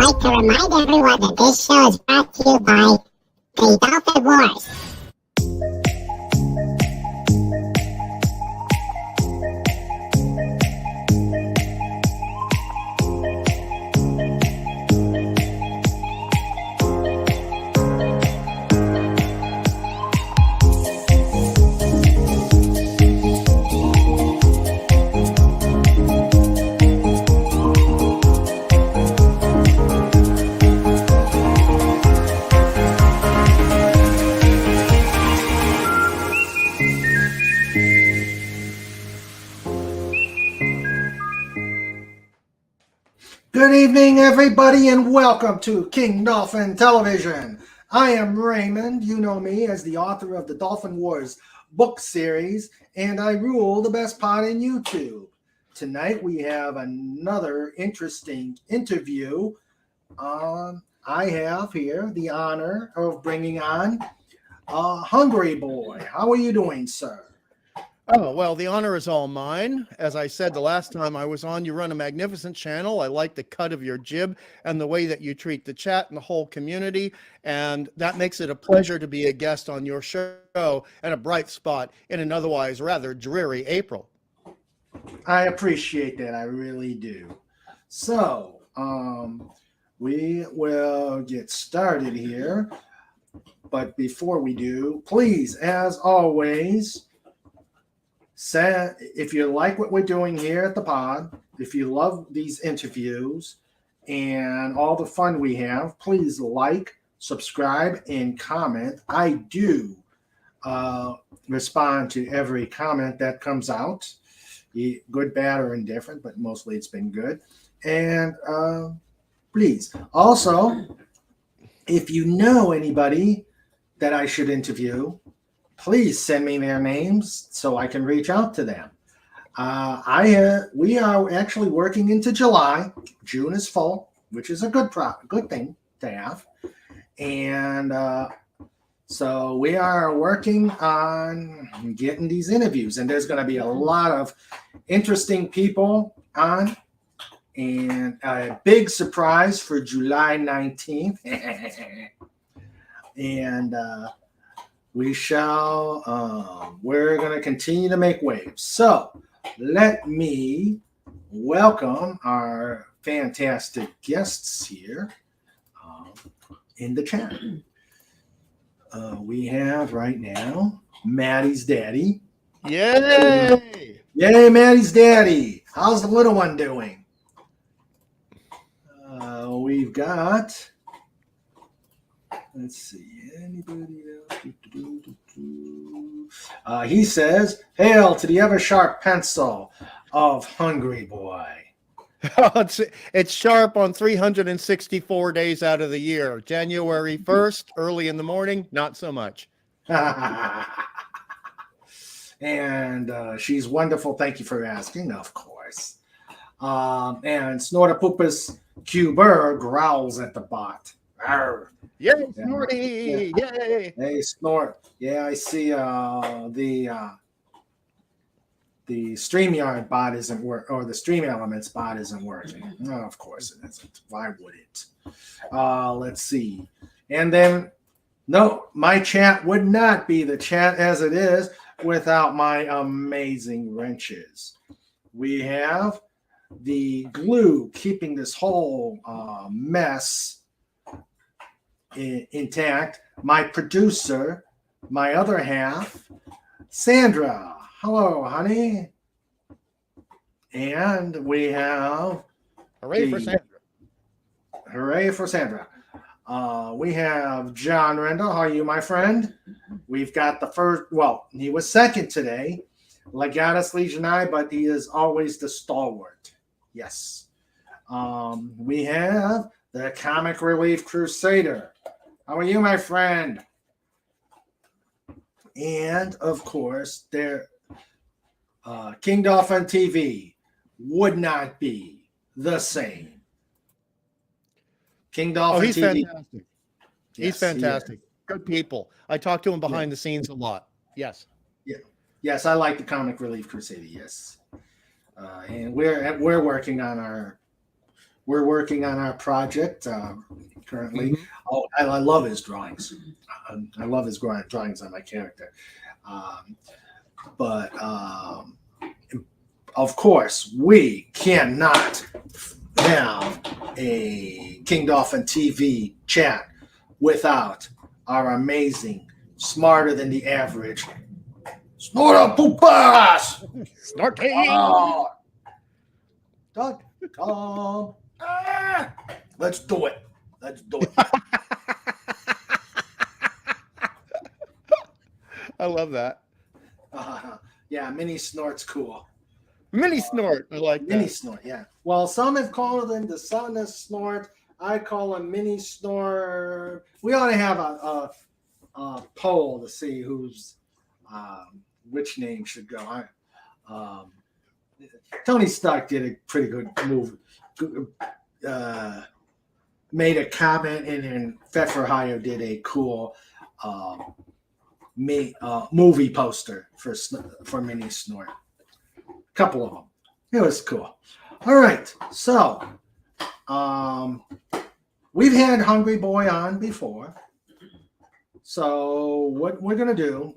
like to remind everyone that this show is brought to you by the Dolphin Wars. Good evening, everybody, and welcome to King Dolphin Television. I am Raymond. You know me as the author of the Dolphin Wars book series, and I rule the best pod in YouTube. Tonight we have another interesting interview. I have here the honor of bringing on Hungry Boy. How are you doing, sir? Oh, well, the honor is all mine. As I said the last time I was on, you run a magnificent channel. I like the cut of your jib and the way that you treat the chat and the whole community. And that makes it a pleasure to be a guest on your show and a bright spot in an otherwise rather dreary April. I appreciate that. I really do. So, we will get started here. But before we do, please, as always, if you like what we're doing here at the pod, if you love these interviews and all the fun we have, please like, subscribe, and comment. I do respond to every comment that comes out, good, bad, or indifferent, but mostly it's been good. And please, also, if you know anybody that I should interview, please send me their names so I can reach out to them. We are actually working into July. June is full, which is a good thing to have. And so we are working on getting these interviews. And there's going to be a lot of interesting people on. And a big surprise for July 19th. And we're going to continue to make waves. So let me welcome our fantastic guests here in the chat. We have right now Maddie's daddy. Yay! Yay, Maddie's daddy. How's the little one doing? We've got, let's see, anybody else? He says, "Hail to the ever sharp pencil of Hungry Boy." It's sharp on 364 days out of the year. January 1st, early in the morning, not so much. And she's wonderful. Thank you for asking, of course. And Snortapupus Cuber growls at the bot. Arr. Yay, Snorty! Yeah. Yay! Hey, Snort. Yeah, I see the StreamYard bot isn't working, or the Stream Elements bot isn't working. No, of course it isn't. Why would it? Let's see. And then, no, my chat would not be the chat as it is without my amazing wrenches. We have the glue keeping this whole mess intact. My producer, my other half, Sandra. Hello, honey. And we have Hooray for Sandra. Hooray for Sandra. We have John Rendell. How are you, my friend? We've got the first, well, he was second today, Legatus Legionii, but he is always the stalwart. Yes. We have the Comic Relief Crusader. How are you, my friend? And, of course, King Dolphin TV would not be the same. King Dolphin he's TV. Fantastic. He's fantastic. Good people. I talk to him behind the scenes a lot. Yes. Yeah. Yes, I like the Comic Relief Crusader. Yes. And we're working on our we're working on our project currently. Mhm. Oh, I love his drawings. I love his drawings on my character. Um, but of course, we cannot have a King Dolphin TV chat without our amazing, smarter than the average Snort Poopas! Snarky. Oh, .com. Ah, let's do it. Let's do it. I love that. Yeah, mini snort's cool. Mini snort. I like Mini that. snort, yeah. Well, some have called him the son of snort. I call him mini snort. We ought to have a poll to see who's which name should go. Tony Stark did a pretty good move. Made a comment, and then Fet for Hire did a cool movie poster for Mini Snort. A couple of them. It was cool. All right, so we've had Hungry Boy on before. So what we're gonna do,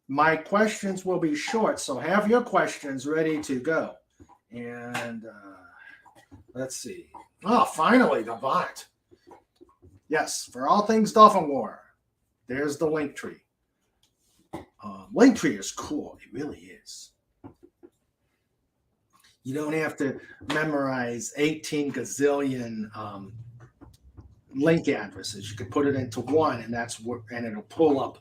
my questions will be short, so have your questions ready to go. And let's see. Oh, finally, the bot. Yes, for all things Dolphin War, there's the link tree. Link tree is cool. It really is. You don't have to memorize 18 gazillion link addresses. You can put it into one, and and it'll pull up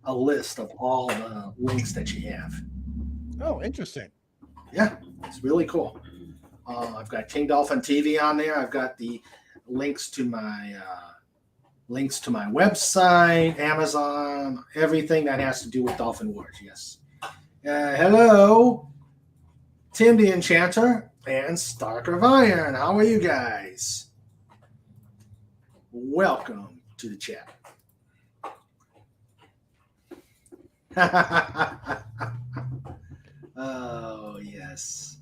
a list of all the links that you have. Oh, interesting. Yeah, it's really cool. I've got King Dolphin TV on there. I've got the links to my website, Amazon, everything that has to do with Dolphin Wars. Yes. Hello, Tim the Enchanter and Starker of Iron. How are you guys? Welcome to the chat. Oh, yes.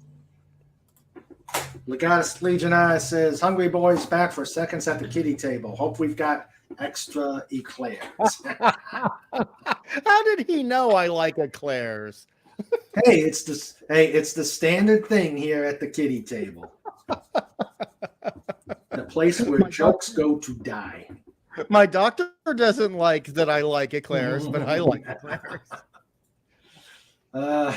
Legatus Legionnaire says, Hungry Boy's back for seconds at the kitty table. Hope we've got extra eclairs. How did he know I like eclairs? Hey, it's the standard thing here at the kitty table. The place where jokes go to die. My doctor doesn't like that I like eclairs, but I like eclairs. Oh,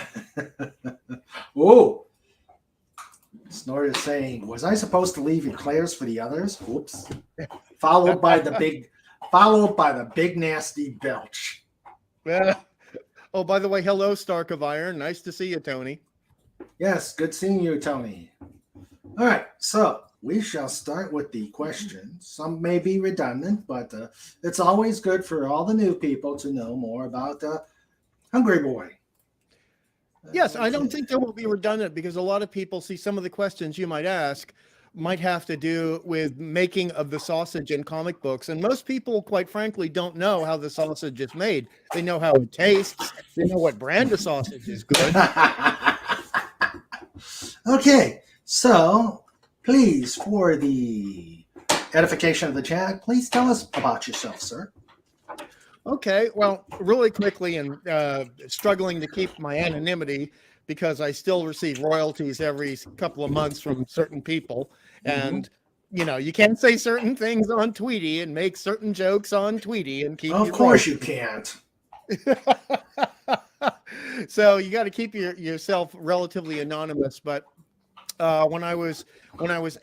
Snort is saying, was I supposed to leave eclairs for the others? Whoops. Followed by the big nasty belch. Oh, by the way, hello, Stark of Iron. Nice to see you, Tony. Yes, good seeing you, Tony. All right, so we shall start with the questions. Some may be redundant, but it's always good for all the new people to know more about Hungry Boy. Yes, I don't think they will be redundant because a lot of people see some of the questions you might ask might have to do with making of the sausage in comic books. And most people, quite frankly, don't know how the sausage is made. They know how it tastes. They know what brand of sausage is good. Okay, so please, for the edification of the chat, please tell us about yourself, sir. Okay, well, really quickly, and struggling to keep my anonymity because I still receive royalties every couple of months from certain people. And, you can't say certain things on Tweety and make certain jokes on Tweety and keep Of course you can't. So you got to keep yourself relatively anonymous. But when I was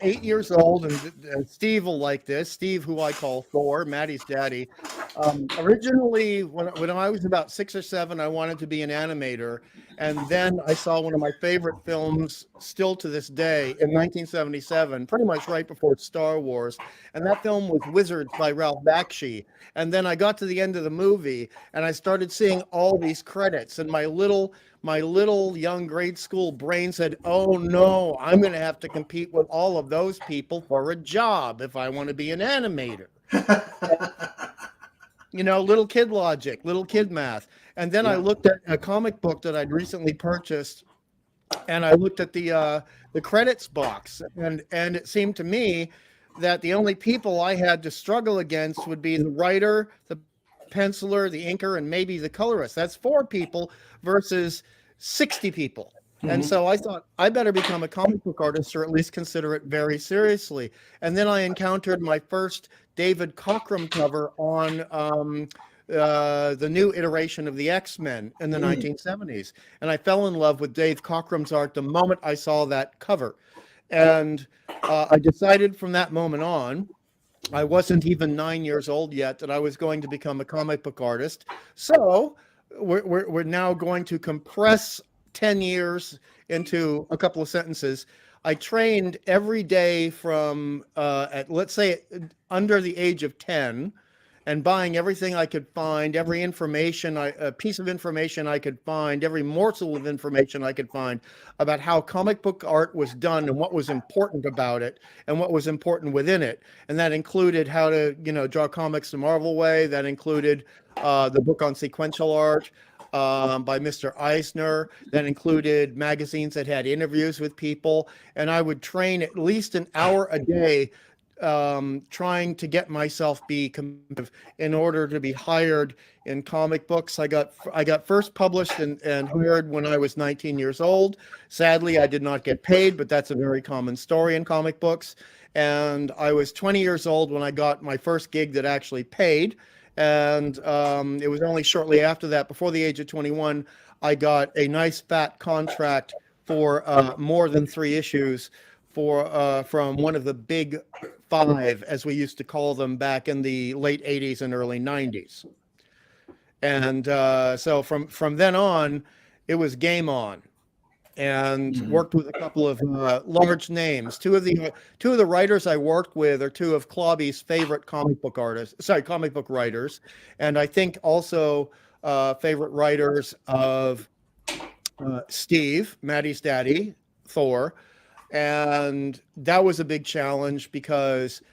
8 years old, and Steve will like this, Steve, who I call Thor, Maddie's daddy. Originally, when I was about 6 or 7, I wanted to be an animator. And then I saw one of my favorite films still to this day in 1977, pretty much right before Star Wars. And that film was Wizards by Ralph Bakshi. And then I got to the end of the movie and I started seeing all these credits, and my little young grade school brain said, oh no, I'm going to have to compete with all of those people for a job if I want to be an animator. Little kid logic, little kid math. And then I looked at a comic book that I'd recently purchased, and I looked at the the credits box. And it seemed to me that the only people I had to struggle against would be the writer, the penciler, the inker, and maybe the colorist. That's 4 people versus 60 people. And so I thought I better become a comic book artist, or at least consider it very seriously. And then I encountered my first David Cockrum cover on the new iteration of the X-Men in the 1970s. And I fell in love with Dave Cockrum's art the moment I saw that cover. And I decided from that moment on, I wasn't even 9 years old yet, that I was going to become a comic book artist. So we're now going to compress 10 years into a couple of sentences. I trained every day from, let's say, under the age of 10, and buying everything I could find, every information, a piece of information I could find, every morsel of information I could find about how comic book art was done and what was important about it and what was important within it. And that included how to, draw comics the Marvel way. That included the book on sequential art by Mr. Eisner. That included magazines that had interviews with people. And I would train at least an hour a day trying to get myself be competitive in order to be hired in comic books. I got first published and hired when I was 19 years old. Sadly, I did not get paid, but that's a very common story in comic books. And I was 20 years old when I got my first gig that actually paid. And it was only shortly after that, before the age of 21, I got a nice fat contract for more than 3 issues from one of the big 5, as we used to call them back in the late 80s and early 90s. And so from then on, it was game on, and worked with a couple of large names. Two of the writers I worked with are 2 of Clobby's favorite comic book writers, and I think also favorite writers of Steve, Maddie's daddy, Thor. And that was a big challenge, because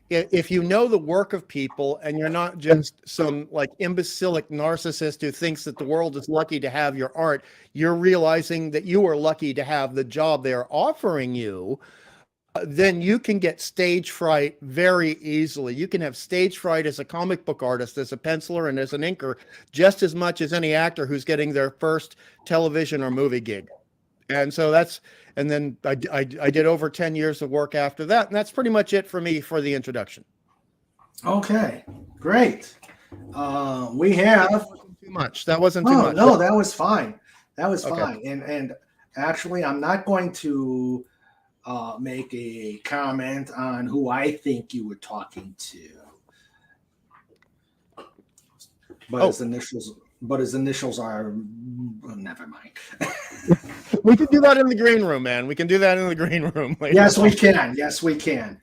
if you know the work of people and you're not just some like imbecilic narcissist who thinks that the world is lucky to have your art, you're realizing that you are lucky to have the job they're offering you, then you can get stage fright very easily. You can have stage fright as a comic book artist, as a penciler, and as an inker, just as much as any actor who's getting their first television or movie gig. And so and then I did over 10 years of work after that. And that's pretty much it for me for the introduction. Okay, great. We have... That wasn't too much. No, that was fine. That was Okay. fine. And actually, I'm not going to make a comment on who I think you were talking to. But his initials are... Well, never mind. We can do that in the green room, man. We can do that in the green room later. Yes, we can. Yes, we can.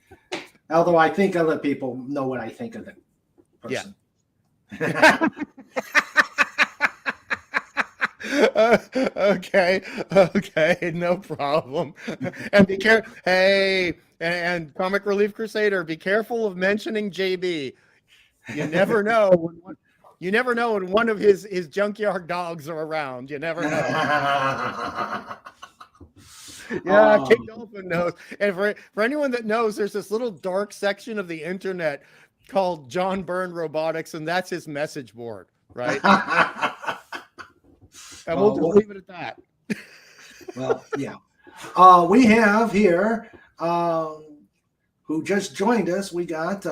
Although I think other people know what I think of the person. Yeah. Okay, no problem. And be careful. Hey, and Comic Relief Crusader, be careful of mentioning JB. You never know when one of his junkyard dogs are around. You never know. Yeah, King Dolphin knows. And for anyone that knows, there's this little dark section of the internet called John Byrne Robotics, and that's his message board, right? And we'll just leave it at that. Well, yeah. We have here, who just joined us, we got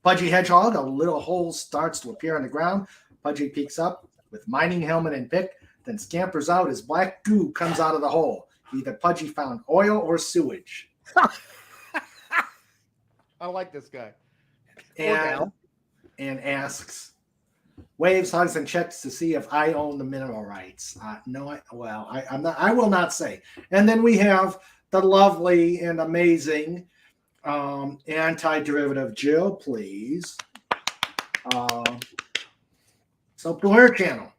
Pudgy Hedgehog. A little hole starts to appear on the ground. Pudgy peeks up with mining helmet and pick, then scampers out as black goo comes out of the hole. Either Pudgy found oil or sewage. I like this guy. And asks, waves, hugs, and checks to see if I own the mineral rights. No, I'm not. I will not say. And then we have the lovely and amazing anti-derivative Jill, please. So to her channel.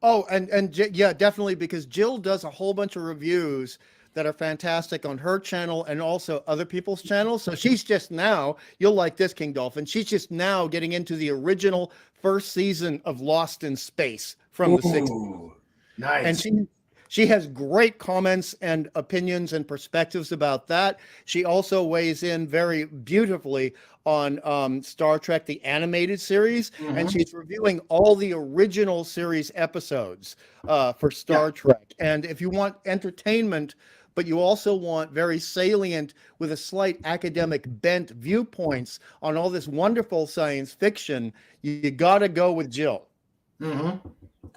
Oh, and yeah, definitely, because Jill does a whole bunch of reviews that are fantastic on her channel and also other people's channels. So she's just now, you'll like this, King Dolphin, she's just now getting into the original first season of Lost in Space from the 60s. Nice. And she has great comments and opinions and perspectives about that. She also weighs in very beautifully on Star Trek, the animated series, and she's reviewing all the original series episodes for Star Trek. And if you want entertainment, but you also want very salient with a slight academic bent viewpoints on all this wonderful science fiction, you got to go with Jill.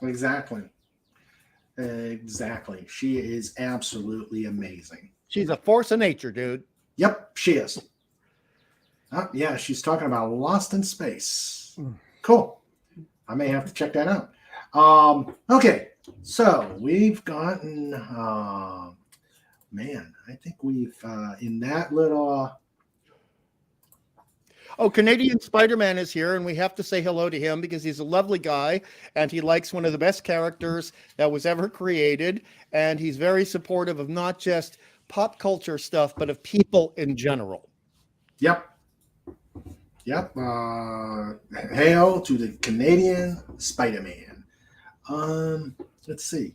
Exactly. Exactly. She is absolutely amazing. She's a force of nature, dude. Yep, she is. Yeah, she's talking about Lost in Space. Cool. I may have to check that out. Okay, so we've gotten, man, I think we've, in that little... Oh, Canadian Spider-Man is here, and we have to say hello to him because he's a lovely guy, and he likes one of the best characters that was ever created, and he's very supportive of not just pop culture stuff, but of people in general. Yep. Yep. Hail to the Canadian Spider-Man. Let's see.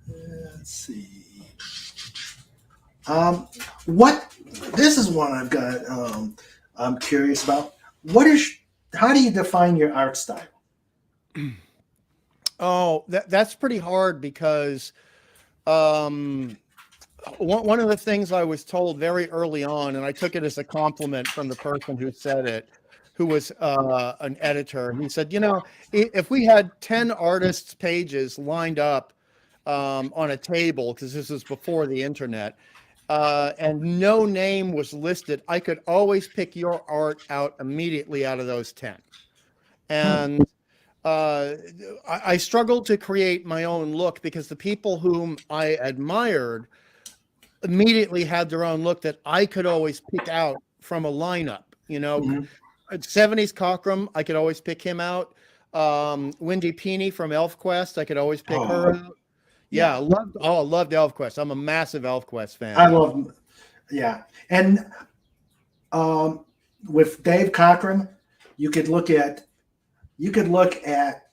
Let's see. What? This is one I've got. I'm curious about. How do you define your art style? Oh, that's pretty hard because one of the things I was told very early on, and I took it as a compliment from the person who said it, who was an editor. He said, you know, if we had 10 artists' pages lined up on a table, because this was before the internet, and no name was listed, I could always pick your art out immediately out of those 10. And I struggled to create my own look because the people whom I admired immediately had their own look that I could always pick out from a lineup. You know, 70s Cockrum, I could always pick him out. Wendy Peeney from ElfQuest, I could always pick her out. Yeah, I loved ElfQuest. I'm a massive ElfQuest fan. I love, and with Dave Cockrum, you could look at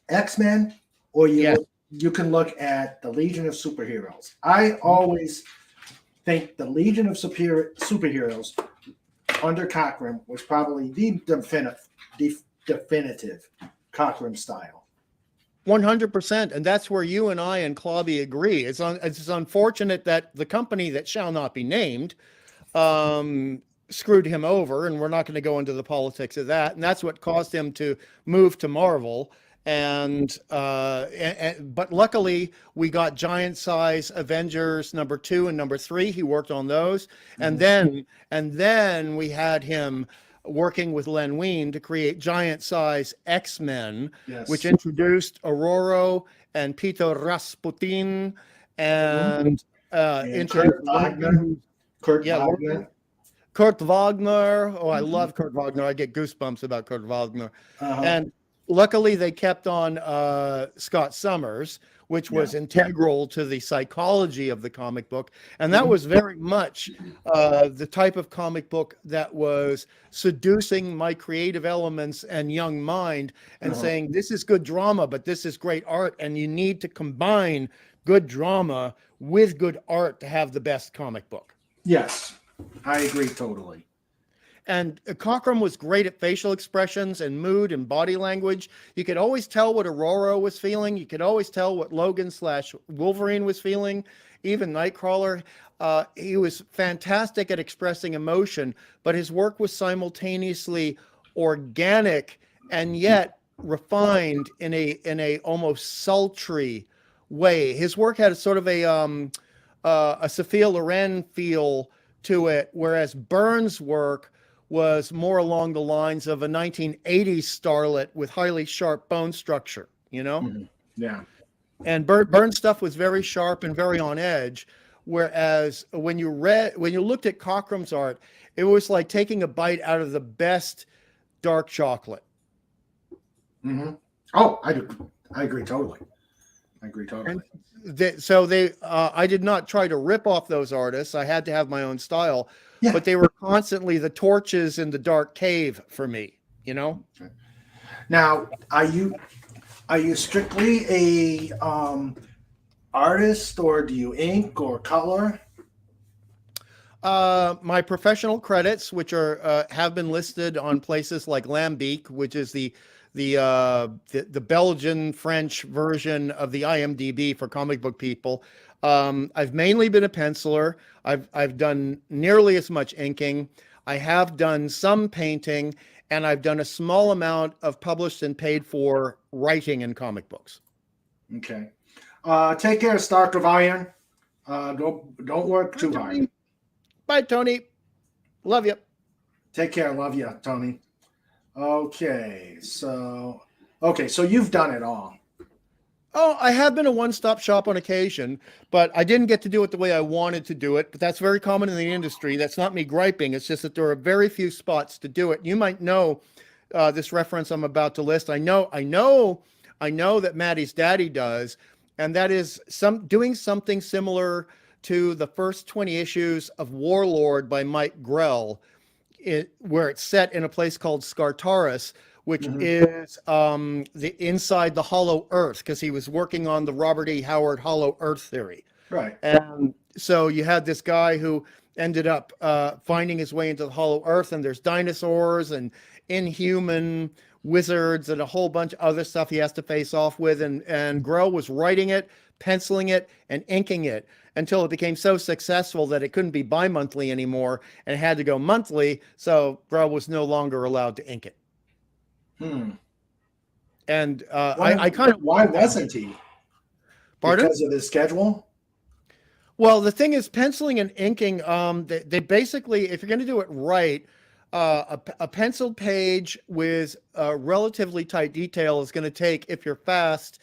X-Men, or you can look at the Legion of Superheroes. I always think the Legion of Superheroes under Cockrum was probably the definitive Cockrum style. 100%, and that's where you and I and Clobby agree. It's unfortunate that the company that shall not be named screwed him over, and we're not going to go into the politics of that. And that's what caused him to move to Marvel. But luckily, we got giant size Avengers #2 and #3. He worked on those, and then we had him working with Len Wein to create giant size X-Men, which introduced Aurora and Peter Rasputin and Kurt Wagner. Kurt Wagner. Oh, I love Kurt Wagner. I get goosebumps about Kurt Wagner. And luckily, they kept on Scott Summers, which was integral to the psychology of the comic book. And that was very much the type of comic book that was seducing my creative elements and young mind and saying, this is good drama, but this is great art. And you need to combine good drama with good art to have the best comic book. Yes, I agree totally. And Cockrum was great at facial expressions and mood and body language. You could always tell what Aurora was feeling. You could always tell what Logan/Wolverine was feeling, even Nightcrawler. He was fantastic at expressing emotion, but his work was simultaneously organic and yet refined in a almost sultry way. His work had a sort of a Sophia Loren feel to it, whereas Byrne's work was more along the lines of a 1980s starlet with highly sharp bone structure, you know? Yeah. And Byrne's stuff was very sharp and very on edge, whereas when you looked at Cockrum's art, it was like taking a bite out of the best dark chocolate. Oh, I agree totally. I did not try to rip off those artists. I had to have my own style. Yeah. But they were constantly the torches in the dark cave for me, you know? Now, are you Are you strictly a artist, or do you ink or color? My professional credits, which are have been listed on places like Lambic, which is the Belgian French version of the IMDb for comic book people. I've mainly been a penciler. I've done nearly as much inking. I have done some painting, and I've done a small amount of published and paid for writing in comic books. Okay. Take care, Stark of Iron. Don't work too hard. Bye, Tony. Love you. Take care. Love you, Tony. Okay, so you've done it all. Oh, I have been a one-stop shop on occasion, but I didn't get to do it the way I wanted to do it. But that's very common in the industry. That's not me griping. It's just that there are very few spots to do it. You might know this reference I'm about to list. I know that Maddie's daddy does, and that is doing something similar to the first 20 issues of Warlord by Mike Grell, where it's set in a place called Skartaris, which is the inside the Hollow Earth, because he was working on the Robert E. Howard Hollow Earth theory. Right. And so you had this guy who ended up finding his way into the Hollow Earth, and there's dinosaurs and inhuman wizards and a whole bunch of other stuff he has to face off with. And Grell was writing it, penciling it, and inking it until it became so successful that it couldn't be bi-monthly anymore and it had to go monthly. So Grell was no longer allowed to ink it. And why wasn't he? Pardon? Because of his schedule? Well, the thing is, penciling and inking, they basically, if you're going to do it right, a penciled page with relatively tight detail is going to take, if you're fast,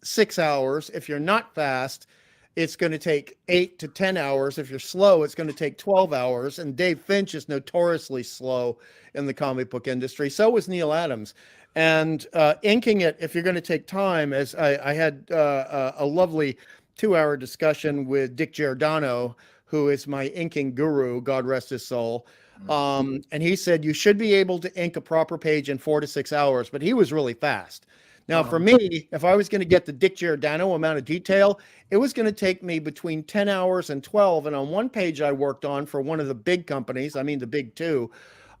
6 hours. If you're not fast, it's going to take 8 to 10 hours. If you're slow, it's going to take 12 hours. And Dave Finch is notoriously slow in the comic book industry. So was Neil Adams. And inking it, if you're going to take time, as I had a lovely 2-hour discussion with Dick Giordano, who is my inking guru, God rest his soul. And he said, you should be able to ink a proper page in 4 to 6 hours, but he was really fast. Now, for me, if I was going to get the Dick Giordano amount of detail, it was going to take me between 10 hours and 12. And on one page I worked on for one of the big companies, I mean the big two,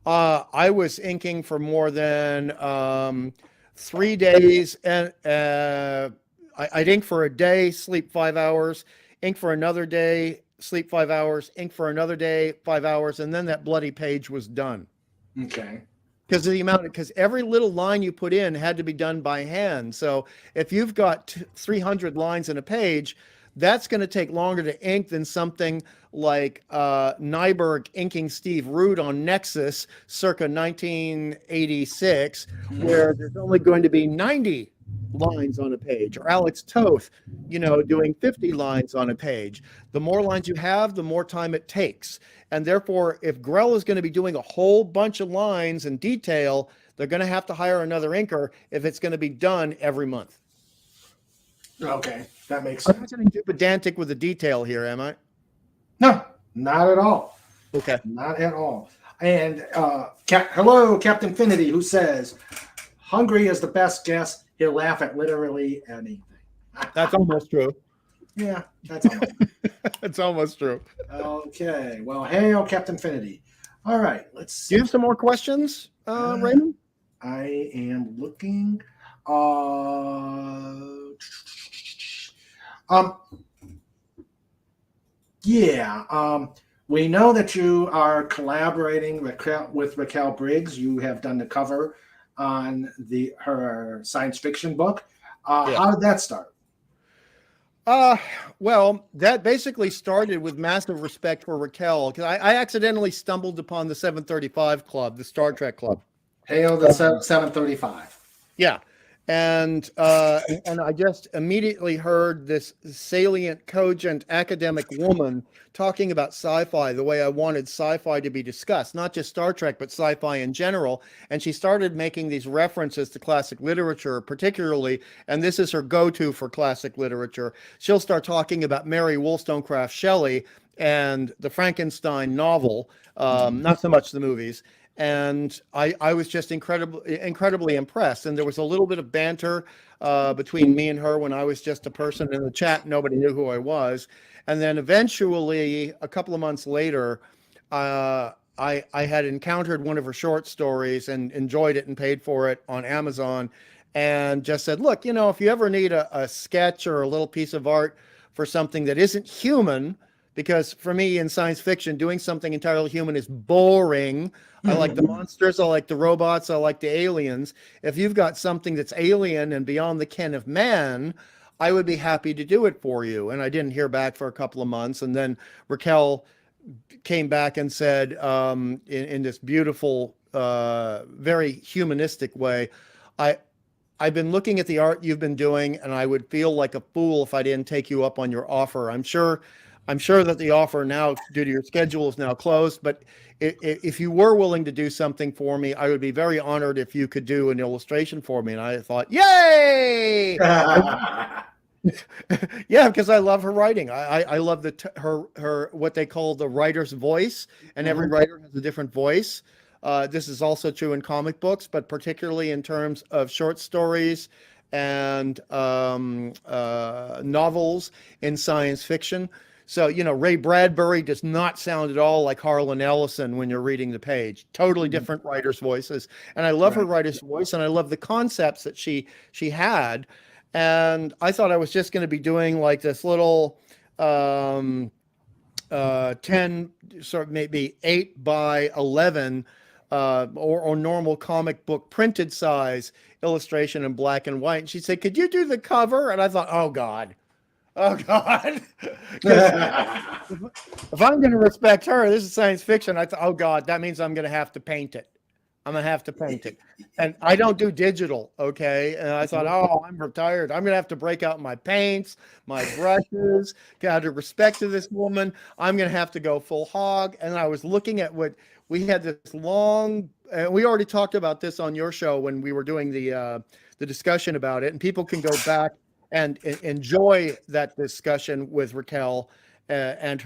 I was inking for more than 3 days. And I'd ink for a day, sleep 5 hours, ink for another day, sleep 5 hours, ink for another day, 5 hours, and then that bloody page was done. Okay. Because every little line you put in had to be done by hand. So if you've got 300 lines in a page, that's going to take longer to ink than something like Nyberg inking Steve Root on Nexus circa 1986, where there's only going to be 90 lines on a page, or Alex Toth, doing 50 lines on a page. The more lines you have, the more time it takes. And therefore, if Grell is going to be doing a whole bunch of lines in detail, they're going to have to hire another inker if it's going to be done every month. Okay, that makes sense. I'm not getting too pedantic with the detail here, am I? No, not at all. Okay. Not at all. And hello, Captain Finity, who says, hungry is the best guess. He'll laugh at literally anything. That's almost true. Yeah, that's almost true. It's almost true. Okay. Well, hail, Captain Finity. All right, let's see. Do you have some more questions, Raymond? I am looking. We know that you are collaborating with Raquel Briggs. You have done the cover on her science fiction book. How did that start? Well, that basically started with massive respect for Raquel, because I accidentally stumbled upon the 735 Club, the Star Trek Club. Hail the 735. Yeah. And I just immediately heard this salient, cogent academic woman talking about sci-fi the way I wanted sci-fi to be discussed, not just Star Trek, but sci-fi in general. And she started making these references to classic literature, particularly, and this is her go-to for classic literature. She'll start talking about Mary Wollstonecraft Shelley and the Frankenstein novel, not so much the movies. and I was just incredibly impressed. And there was a little bit of banter between me and her when I was just a person in the chat. Nobody knew who I was. And then eventually, a couple of months later, I had encountered one of her short stories and enjoyed it and paid for it on Amazon, and just said, look, if you ever need a sketch or a little piece of art for something that isn't human, because for me in science fiction, doing something entirely human is boring. I like the monsters, I like the robots, I like the aliens. If you've got something that's alien and beyond the ken of man, I would be happy to do it for you. And I didn't hear back for a couple of months. And then Raquel came back and said, in this beautiful, very humanistic way, I've been looking at the art you've been doing, and I would feel like a fool if I didn't take you up on your offer. I'm sure that the offer now, due to your schedule, is now closed, but if you were willing to do something for me, I would be very honored if you could do an illustration for me. And I thought, yay! Yeah, because I love her writing. I love her what they call the writer's voice, and every writer has a different voice. This is also true in comic books, but particularly in terms of short stories and novels in science fiction. So, Ray Bradbury does not sound at all like Harlan Ellison when you're reading the page. Totally different writers' voices. And I love her writer's voice, and I love the concepts that she had. And I thought I was just going to be doing like this little 10, sort of maybe 8 by 11 or normal comic book printed size illustration in black and white. And she said, could you do the cover? And I thought, oh God. If I'm going to respect her, this is science fiction. I thought, oh God, that means I'm going to have to paint it. And I don't do digital, okay? And I thought, oh, I'm retired. I'm going to have to break out my paints, my brushes, out of respect to this woman. I'm going to have to go full hog. And I was looking at what we had this long, we already talked about this on your show when we were doing the discussion about it. And people can go back and enjoy that discussion with Raquel and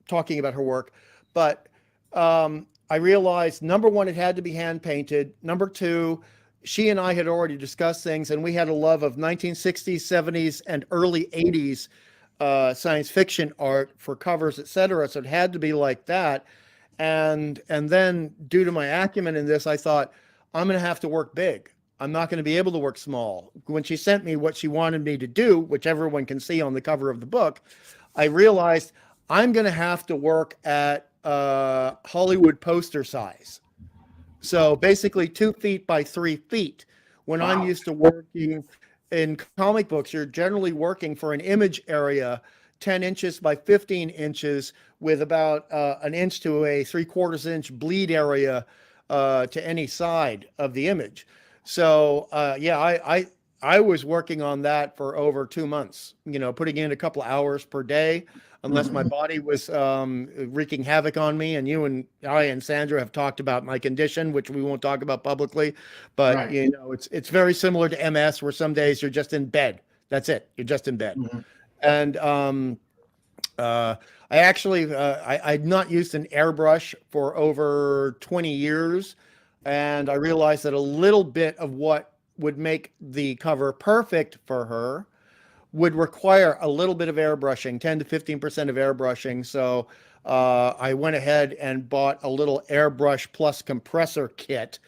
talking about her work. But I realized, number one, it had to be hand painted. Number two, she and I had already discussed things, and we had a love of 1960s, 70s, and early 80s science fiction art for covers, etc. So it had to be like that. And then, due to my acumen in this, I thought, I'm going to have to work big. I'm not going to be able to work small. When she sent me what she wanted me to do, which everyone can see on the cover of the book, I realized I'm going to have to work at Hollywood poster size. So basically 2 feet by 3 feet. When I'm used to working in comic books, you're generally working for an image area 10 inches by 15 inches with about an inch to a 3/4 inch bleed area to any side of the image. So I was working on that for over 2 months, putting in a couple of hours per day, unless my body was wreaking havoc on me. And you and I and Sandra have talked about my condition, which we won't talk about publicly. But, it's very similar to MS, where some days you're just in bed. That's it. You're just in bed. And I actually, I'd not used an airbrush for over 20 years. And I realized that a little bit of what would make the cover perfect for her would require a little bit of airbrushing, 10 to 15% of airbrushing. So I went ahead and bought a little airbrush plus compressor kit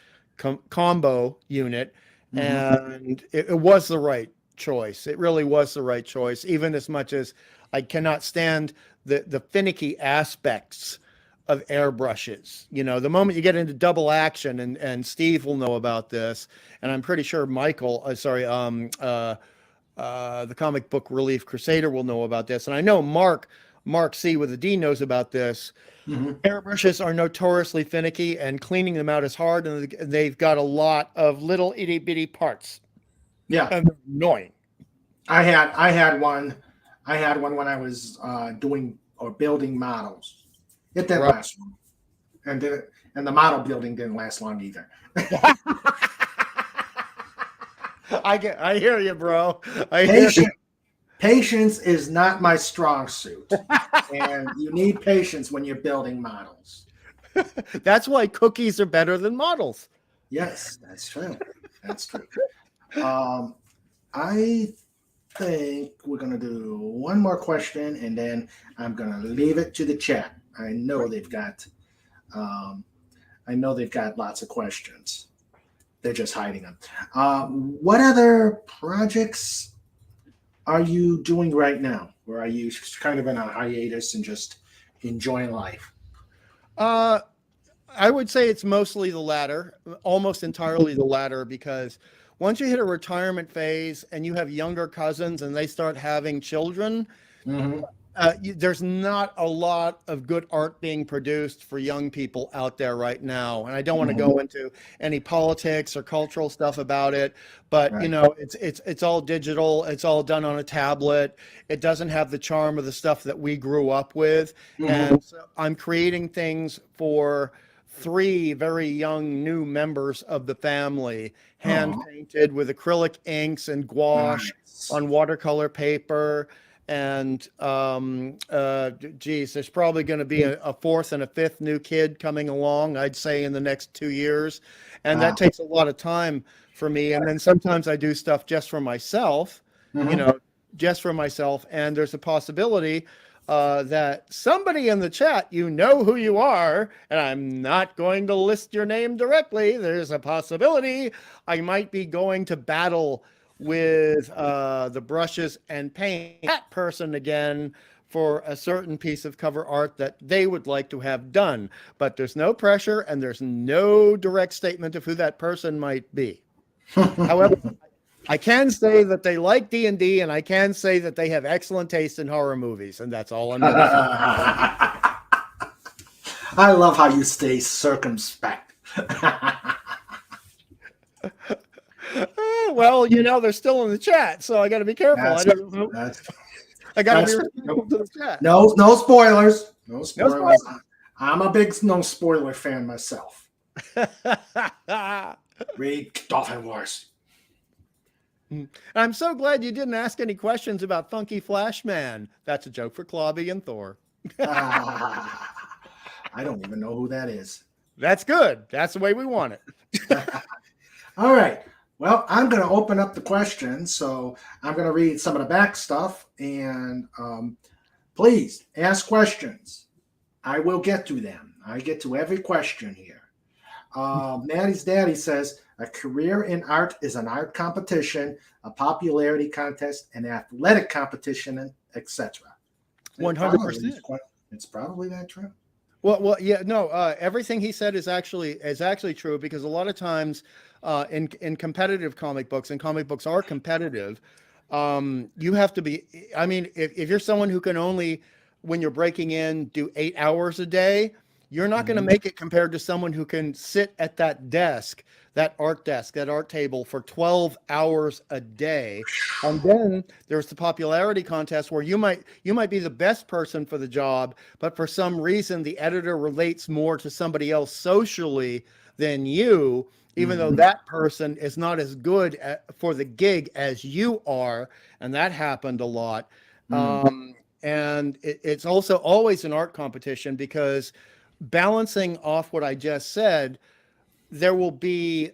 combo unit. And it was the right choice. It really was the right choice, even as much as I cannot stand the finicky aspects of airbrushes. The moment you get into double action, and Steve will know about this, and I'm pretty sure Michael, the Comic Book Relief Crusader, will know about this, and I know Mark C with a D knows about this. Airbrushes are notoriously finicky, and cleaning them out is hard, and they've got a lot of little itty bitty parts. Yeah, and they're annoying. I had one when I was doing or building models. It didn't last long, and the model building didn't last long either. I hear you, bro. Patience is not my strong suit, and you need patience when you're building models. That's why cookies are better than models. Yes, that's true. That's true. I think we're gonna do one more question, and then I'm gonna leave it to the chat. I know they've got, um, I know they've got lots of questions. They're just hiding them. What other projects are you doing right now, or are you kind of in a hiatus and just enjoying life? Uh, I would say it's mostly the latter, almost entirely the latter, because once you hit a retirement phase and you have younger cousins and they start having children, Hmm. there's not a lot of good art being produced for young people out there right now. And I don't want to Hmm. go into any politics or cultural stuff about it, but Right. it's all digital. It's all done on a tablet. It doesn't have the charm of the stuff that we grew up with. Hmm. And so I'm creating things for three very young new members of the family, hand Oh, painted with acrylic inks and gouache nice. on watercolor paper. And geez, there's probably going to be a fourth and a fifth new kid coming along, I'd say, in the next 2 years. And that Wow. takes a lot of time for me. And then sometimes I do stuff just for myself, you Hmm. know, just for myself. And there's a possibility that somebody in the chat, you know who you are, and I'm not going to list your name directly. There's a possibility I might be going to battle with the brushes and paint that person again for a certain piece of cover art that they would like to have done. But there's no pressure and there's no direct statement of who that person might be. However, I can say that they like D&D, and I can say that they have excellent taste in horror movies, and that's all I'm going to say. I love how you stay circumspect. Well, they're still in the chat, so I got to be careful. That's, I don't know. that's, I got to be that's respectful to the chat. no spoilers. No No spoilers. I'm a big no spoiler fan myself. spoilers. Read Dolphin Wars. I'm so glad you didn't ask any questions about Funky Flashman. That's a joke for Clawby and Thor. I don't even know who that is. That's good. That's the way we want it. All right. Well, I'm going to open up the questions. So I'm going to read some of the back stuff. And please ask questions. I will get to them. I get to every question here. Maddie's daddy says, a career in art is an art competition, a popularity contest, an athletic competition, etc. 100%. It's probably that true. Well, yeah, no. Everything he said is actually true, because a lot of times, in competitive comic books, and comic books are competitive, you have to be. I mean, if you're someone who can only, when you're breaking in, do 8 hours a day, you're not going to make it compared to someone who can sit at that desk, that art table for 12 hours a day. And then there's the popularity contest where you might be the best person for the job, but for some reason the editor relates more to somebody else socially than you, even though that person is not as good for the gig as you are. And that happened a lot. And it's also always an art competition, because balancing off what I just said, there will be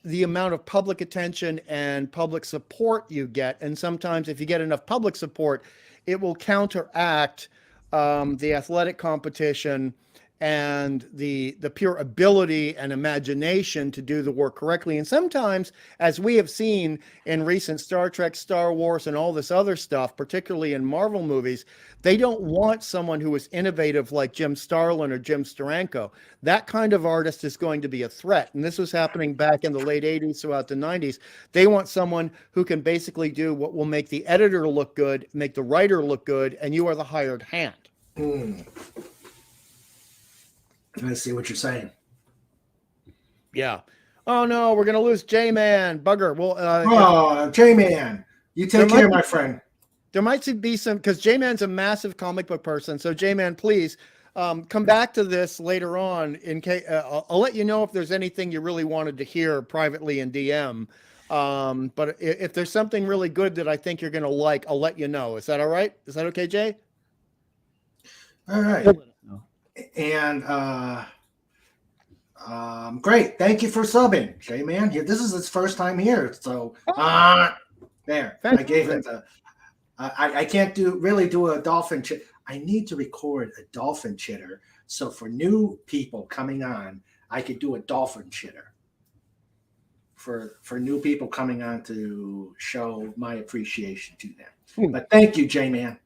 the amount of public attention and public support you get. And sometimes if you get enough public support, it will counteract the athletic competition and the pure ability and imagination to do the work correctly. And sometimes, as we have seen in recent Star Trek, Star Wars, and all this other stuff, particularly in Marvel movies, they don't want someone who is innovative like Jim Starlin or Jim Steranko. That kind of artist is going to be a threat. And this was happening back in the late 80s throughout the 90s. They want someone who can basically do what will make the editor look good, make the writer look good, and you are the hired hand. I see what you're saying. Yeah. Oh no, we're gonna lose J-Man. Bugger. Well, J-Man, you take care, my friend. There might be some, because J-Man's a massive comic book person. So J-Man, please come back to this later on. In case I'll let you know if there's anything you really wanted to hear privately in DM. But if there's something really good that I think you're gonna like, I'll let you know. Is that all right? Is that okay, Jay? All right. And Great. Thank you for subbing, J-Man. Yeah, this is his first time here. So there. I gave him the I can't really do a dolphin chit. I need to record a dolphin chitter. So for new people coming on, I could do a dolphin chitter. For new people coming on to show my appreciation to them. But thank you, J-Man.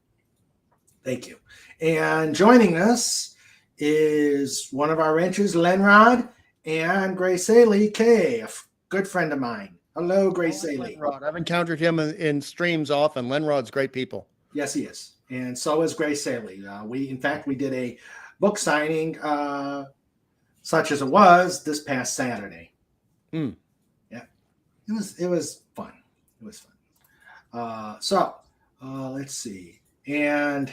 Thank you. And joining us is one of our ranchers, Lenrod, and Grace Ailey K, a good friend of mine. Hello, Grace Ailey. I've encountered him in streams often. Lenrod's great people. Yes, he is. And so is Grace Ailey. We did a book signing, such as it was, this past Saturday. Yeah, it was fun. It was fun. Let's see. And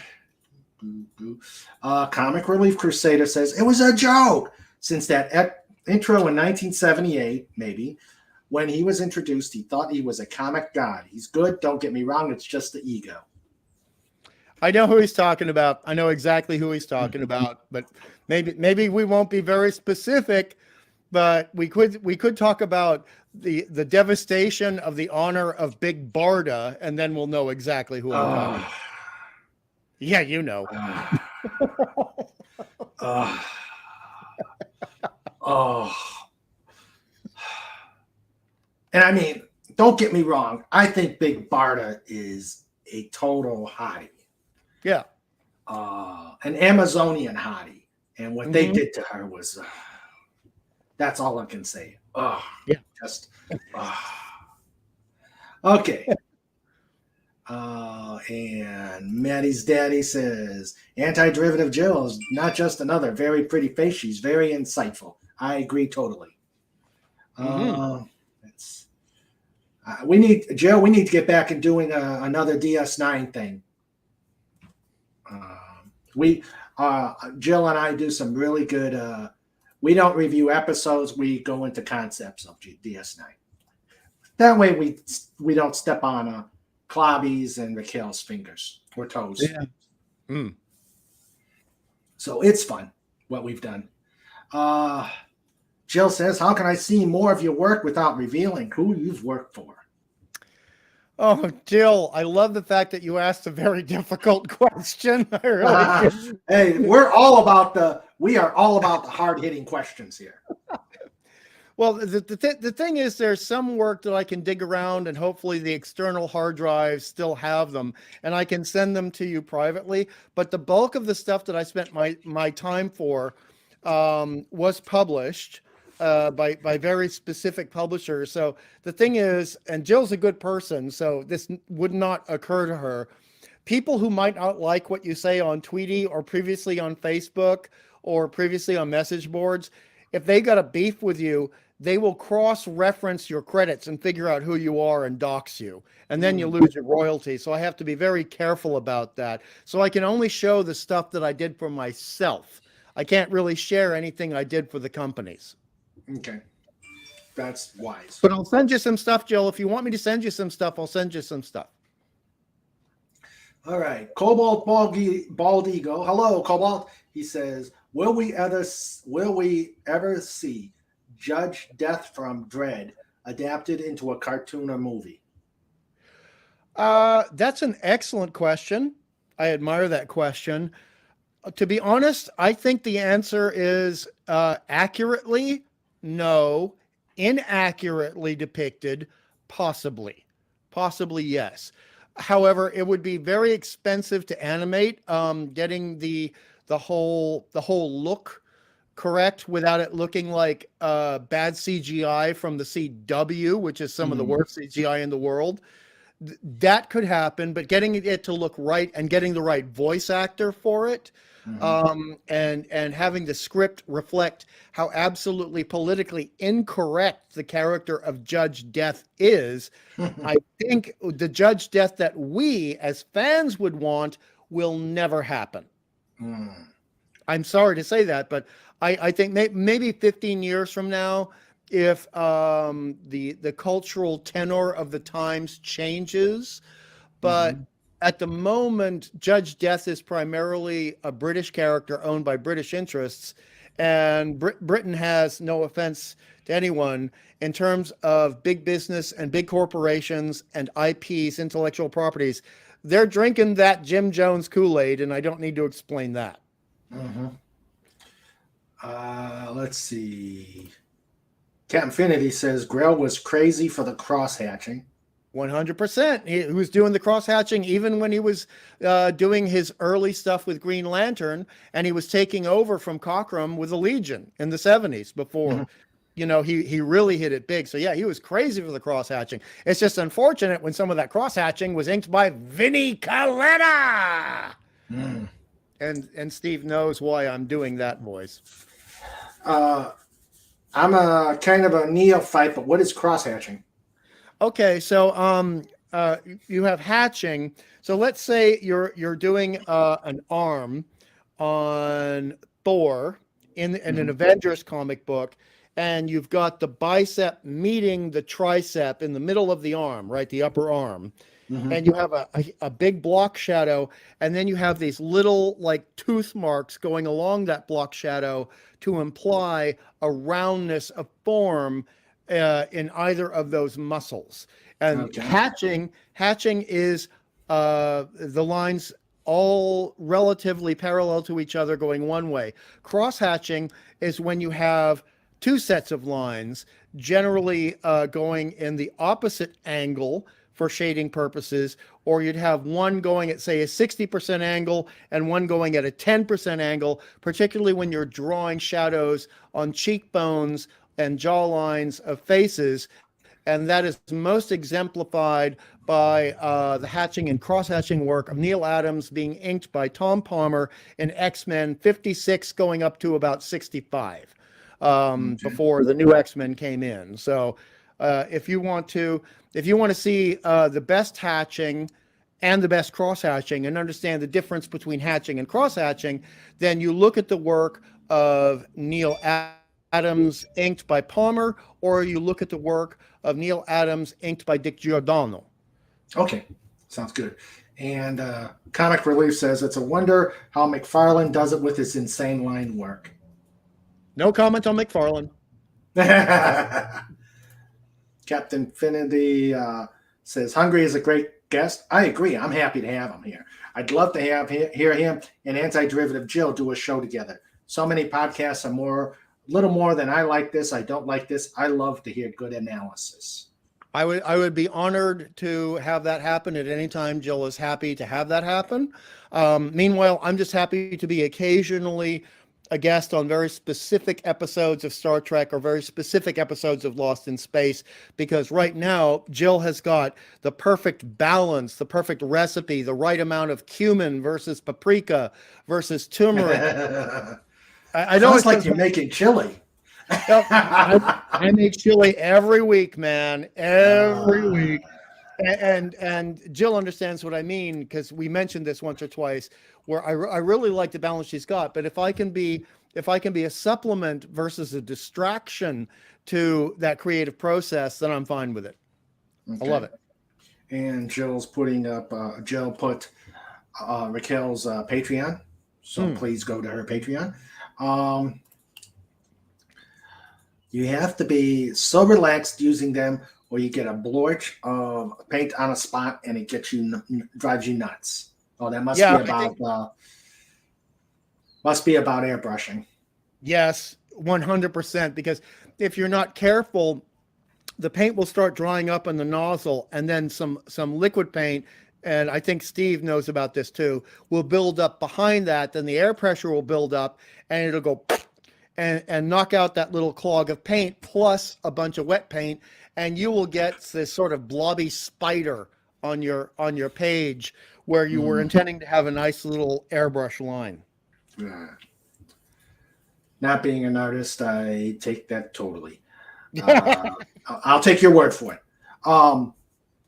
Comic Relief Crusader says it was a joke since that intro in 1978, maybe. When he was introduced, he thought he was a comic god. He's good. Don't get me wrong. It's just the ego. I know who he's talking about. I know exactly who he's talking about, but maybe we won't be very specific, but we could talk about the devastation of the honor of Big Barda, and then we'll know exactly who I'm talking about. Yeah, you know. And I mean, don't get me wrong. I think Big Barda is a total hottie. Yeah. An Amazonian hottie. And what they did to her was, that's all I can say. Yeah. Just, okay. And Maddie's daddy says, anti-derivative Jill is not just another very pretty face. She's very insightful. I agree totally. We need to get back and doing another DS9 thing. Jill and I do some really good. We don't review episodes. We go into concepts of DS9. That way, we don't step on Clobby's and Raquel's fingers or toes. Yeah. So it's fun what we've done. Jill says, how can I see more of your work without revealing who you've worked for? Oh, Jill, I love the fact that you asked a very difficult question. I really do. Hey, we are all about the hard-hitting questions here. Well, the thing is, there's some work that I can dig around, and hopefully the external hard drives still have them, and I can send them to you privately. But the bulk of the stuff that I spent my time for was published by very specific publishers. So the thing is, and Jill's a good person, so this would not occur to her. People who might not like what you say on Tweety or previously on Facebook or previously on message boards, if they got a beef with you, they will cross-reference your credits and figure out who you are and dox you. And then you lose your royalty. So I have to be very careful about that. So I can only show the stuff that I did for myself. I can't really share anything I did for the companies. Okay. That's wise. But I'll send you some stuff, Jill. If you want me to send you some stuff, I'll send you some stuff. All right. Cobalt Bald Ego. Hello, Cobalt. He says, will we ever see Judge Death from Dredd adapted into a cartoon or movie? That's an excellent question. I admire that question. To be honest, I think the answer is accurately, no. Inaccurately depicted, possibly. Possibly, yes. However, it would be very expensive to animate, getting the whole look correct without it looking like bad CGI from the CW, which is some of the worst CGI in the world. That could happen, but getting it to look right and getting the right voice actor for it, and having the script reflect how absolutely politically incorrect the character of Judge Death is, I think the Judge Death that we as fans would want will never happen. I'm sorry to say that, but I think maybe 15 years from now, if the cultural tenor of the times changes, but at the moment, Judge Death is primarily a British character owned by British interests, And Britain has, no offense to anyone, in terms of big business and big corporations and IPs, intellectual properties, they're drinking that Jim Jones Kool-Aid, and I don't need to explain that. Mm-hmm. Let's see. Captain Infinity says Grell was crazy for the cross-hatching. 100%. He was doing the cross-hatching even when he was doing his early stuff with Green Lantern, and he was taking over from Cockrum with the Legion in the 70s before. Mm-hmm. You know, he really hit it big. So yeah, he was crazy for the cross-hatching. It's just unfortunate when some of that cross-hatching was inked by Vinnie Coletta. Mm. And Steve knows why I'm doing that voice. I'm a kind of a neophyte, but what is cross-hatching? Okay, so you have hatching. So let's say you're doing an arm on Thor in an Avengers comic book, and you've got the bicep meeting the tricep in the middle of the arm, right, the upper arm. Mm-hmm. And you have a big block shadow, and then you have these little like tooth marks going along that block shadow to imply a roundness of form in either of those muscles. And Okay. hatching is the lines all relatively parallel to each other going one way. Cross hatching is when you have two sets of lines generally going in the opposite angle for shading purposes, or you'd have one going at, say, a 60% angle and one going at a 10% angle, particularly when you're drawing shadows on cheekbones and jaw lines of faces. And that is most exemplified by the hatching and cross-hatching work of Neil Adams being inked by Tom Palmer in X-Men 56 going up to about 65 before the new X-Men came in. So if you want to see the best hatching and the best cross-hatching and understand the difference between hatching and cross-hatching, then you look at the work of Neil Adams inked by Palmer, or you look at the work of Neil Adams inked by Dick Giordano. Okay, sounds good. And Comic Relief says it's a wonder how McFarlane does it with his insane line work. No comment on McFarlane. Captain Infinity says Hungry is a great guest. I agree. I'm happy to have him here. I'd love to hear him and Anti-Derivative Jill do a show together. So many podcasts are little more than I like this, I don't like this. I love to hear good analysis. I would be honored to have that happen at any time. Jill is happy to have that happen. Meanwhile, I'm just happy to be occasionally a guest on very specific episodes of Star Trek or very specific episodes of Lost in Space, because right now Jill has got the perfect balance, the perfect recipe, the right amount of cumin versus paprika versus turmeric. I know it's like you're making chili. I make chili every week, man, every week. And Jill understands what I mean, because we mentioned this once or twice, where I really like the balance she's got. But if I can be a supplement versus a distraction to that creative process, then I'm fine with it. Okay. I love it. And Jill's putting up. Jill put Raquel's Patreon, so please go to her Patreon. You have to be so relaxed using them, or you get a blorch of paint on a spot and it drives you nuts. Oh, that must be about airbrushing. Yes, 100%. Because if you're not careful, the paint will start drying up in the nozzle, and then some liquid paint, and I think Steve knows about this too, will build up behind that. Then the air pressure will build up, and it'll go and knock out that little clog of paint plus a bunch of wet paint, and you will get this sort of blobby spider on your page where you were intending to have a nice little airbrush line. Not being an artist, I take that totally. I'll take your word for it.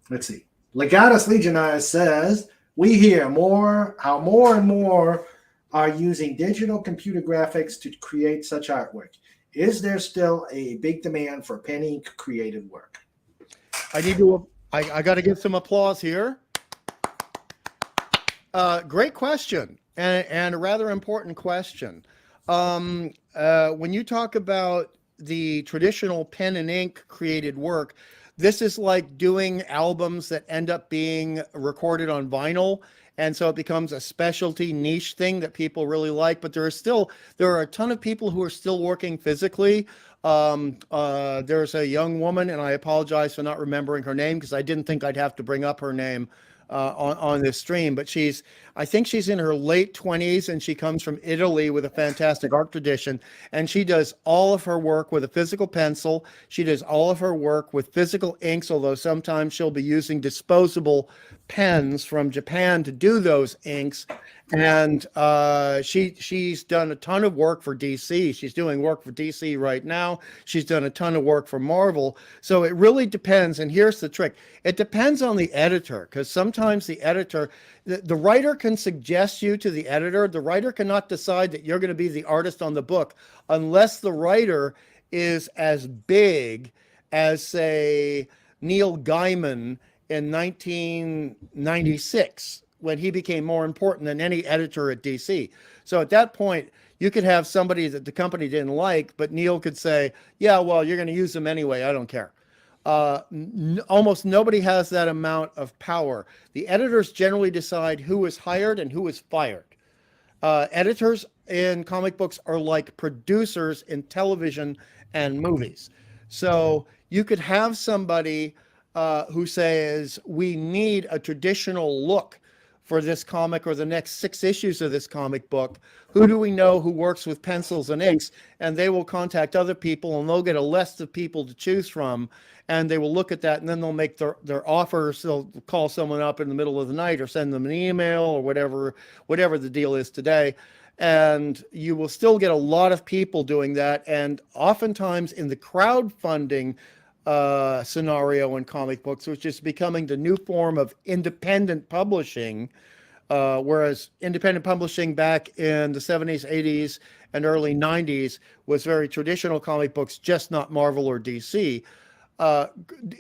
Let's see. Legatus Legionnaire says, we hear how more and more are using digital computer graphics to create such artwork. Is there still a big demand for pen ink creative work? I got to give some applause here. Great question, and a rather important question. When you talk about the traditional pen and ink created work, this is like doing albums that end up being recorded on vinyl. And so it becomes a specialty niche thing that people really like. But there are a ton of people who are still working physically. There's a young woman, and I apologize for not remembering her name because I didn't think I'd have to bring up her name on this stream, but I think she's in her late 20s, and she comes from Italy with a fantastic art tradition, and she does all of her work with a physical pencil. She does all of her work with physical inks, although sometimes she'll be using disposable pens from Japan to do those inks. And she's done a ton of work for DC. She's doing work for DC right now. She's done a ton of work for Marvel. So it really depends. And here's the trick. It depends on the editor, because sometimes the writer can suggest you to the editor. The writer cannot decide that you're going to be the artist on the book unless the writer is as big as, say, Neil Gaiman in 1996, when he became more important than any editor at DC. So at that point, you could have somebody that the company didn't like, but Neil could say, yeah, well, you're going to use them anyway. I don't care. Almost nobody has that amount of power. The editors generally decide who is hired and who is fired. Editors in comic books are like producers in television and movies. So you could have somebody who says, we need a traditional look for this comic or the next 6 issues of this comic book. Who do we know who works with pencils and inks? And they will contact other people, and they'll get a list of people to choose from, and they will look at that, and then they'll make their offers. They'll call someone up in the middle of the night or send them an email or whatever the deal is today. And you will still get a lot of people doing that. And oftentimes in the crowdfunding scenario in comic books, which is becoming the new form of independent publishing, whereas independent publishing back in the 70s, 80s, and early 90s was very traditional comic books, just not Marvel or DC.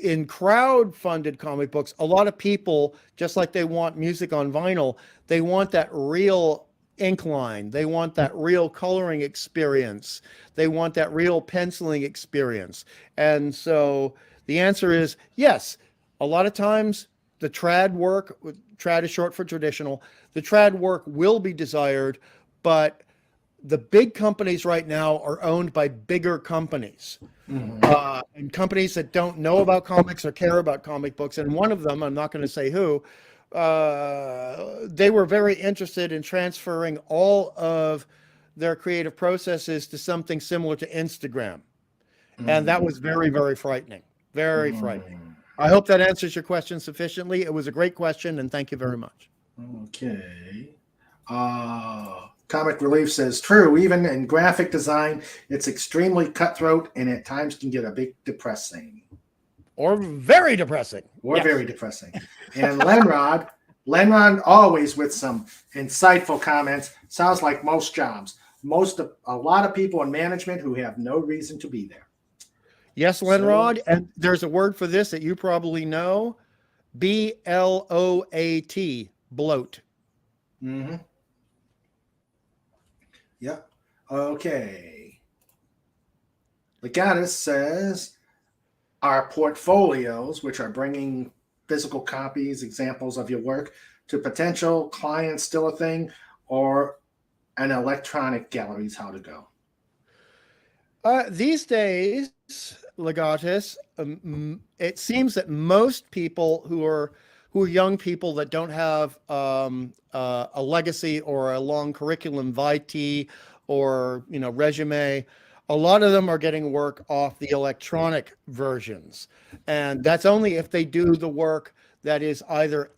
In crowd-funded comic books, a lot of people, just like they want music on vinyl, they want that real ink line. They want that real coloring experience. They want that real penciling experience. And so the answer is yes. A lot of times the trad work, trad is short for traditional, the trad work will be desired, but the big companies right now are owned by bigger companies. And companies that don't know about comics or care about comic books. And one of them, I'm not going to say who, they were very interested in transferring all of their creative processes to something similar to Instagram. And that was very, very frightening. Very frightening. I hope that answers your question sufficiently. It was a great question, and thank you very much. Okay. Comic Relief says, true, even in graphic design, it's extremely cutthroat and at times can get a bit depressing. Or very depressing. Or yes. Very depressing. And Lenrod always with some insightful comments. Sounds like most jobs. A lot of people in management who have no reason to be there. Yes, Lenrod. And there's a word for this that you probably know. BLOAT, bloat. Mm-hmm. Yep. Okay. Legatus says, our portfolios, which are bringing physical copies, examples of your work to potential clients, still a thing, or an electronic galleries, how to go? These days, Legatus, it seems that most people who are young people that don't have a legacy or a long curriculum vitae or resume, a lot of them are getting work off the electronic versions. And that's only if they do the work that is either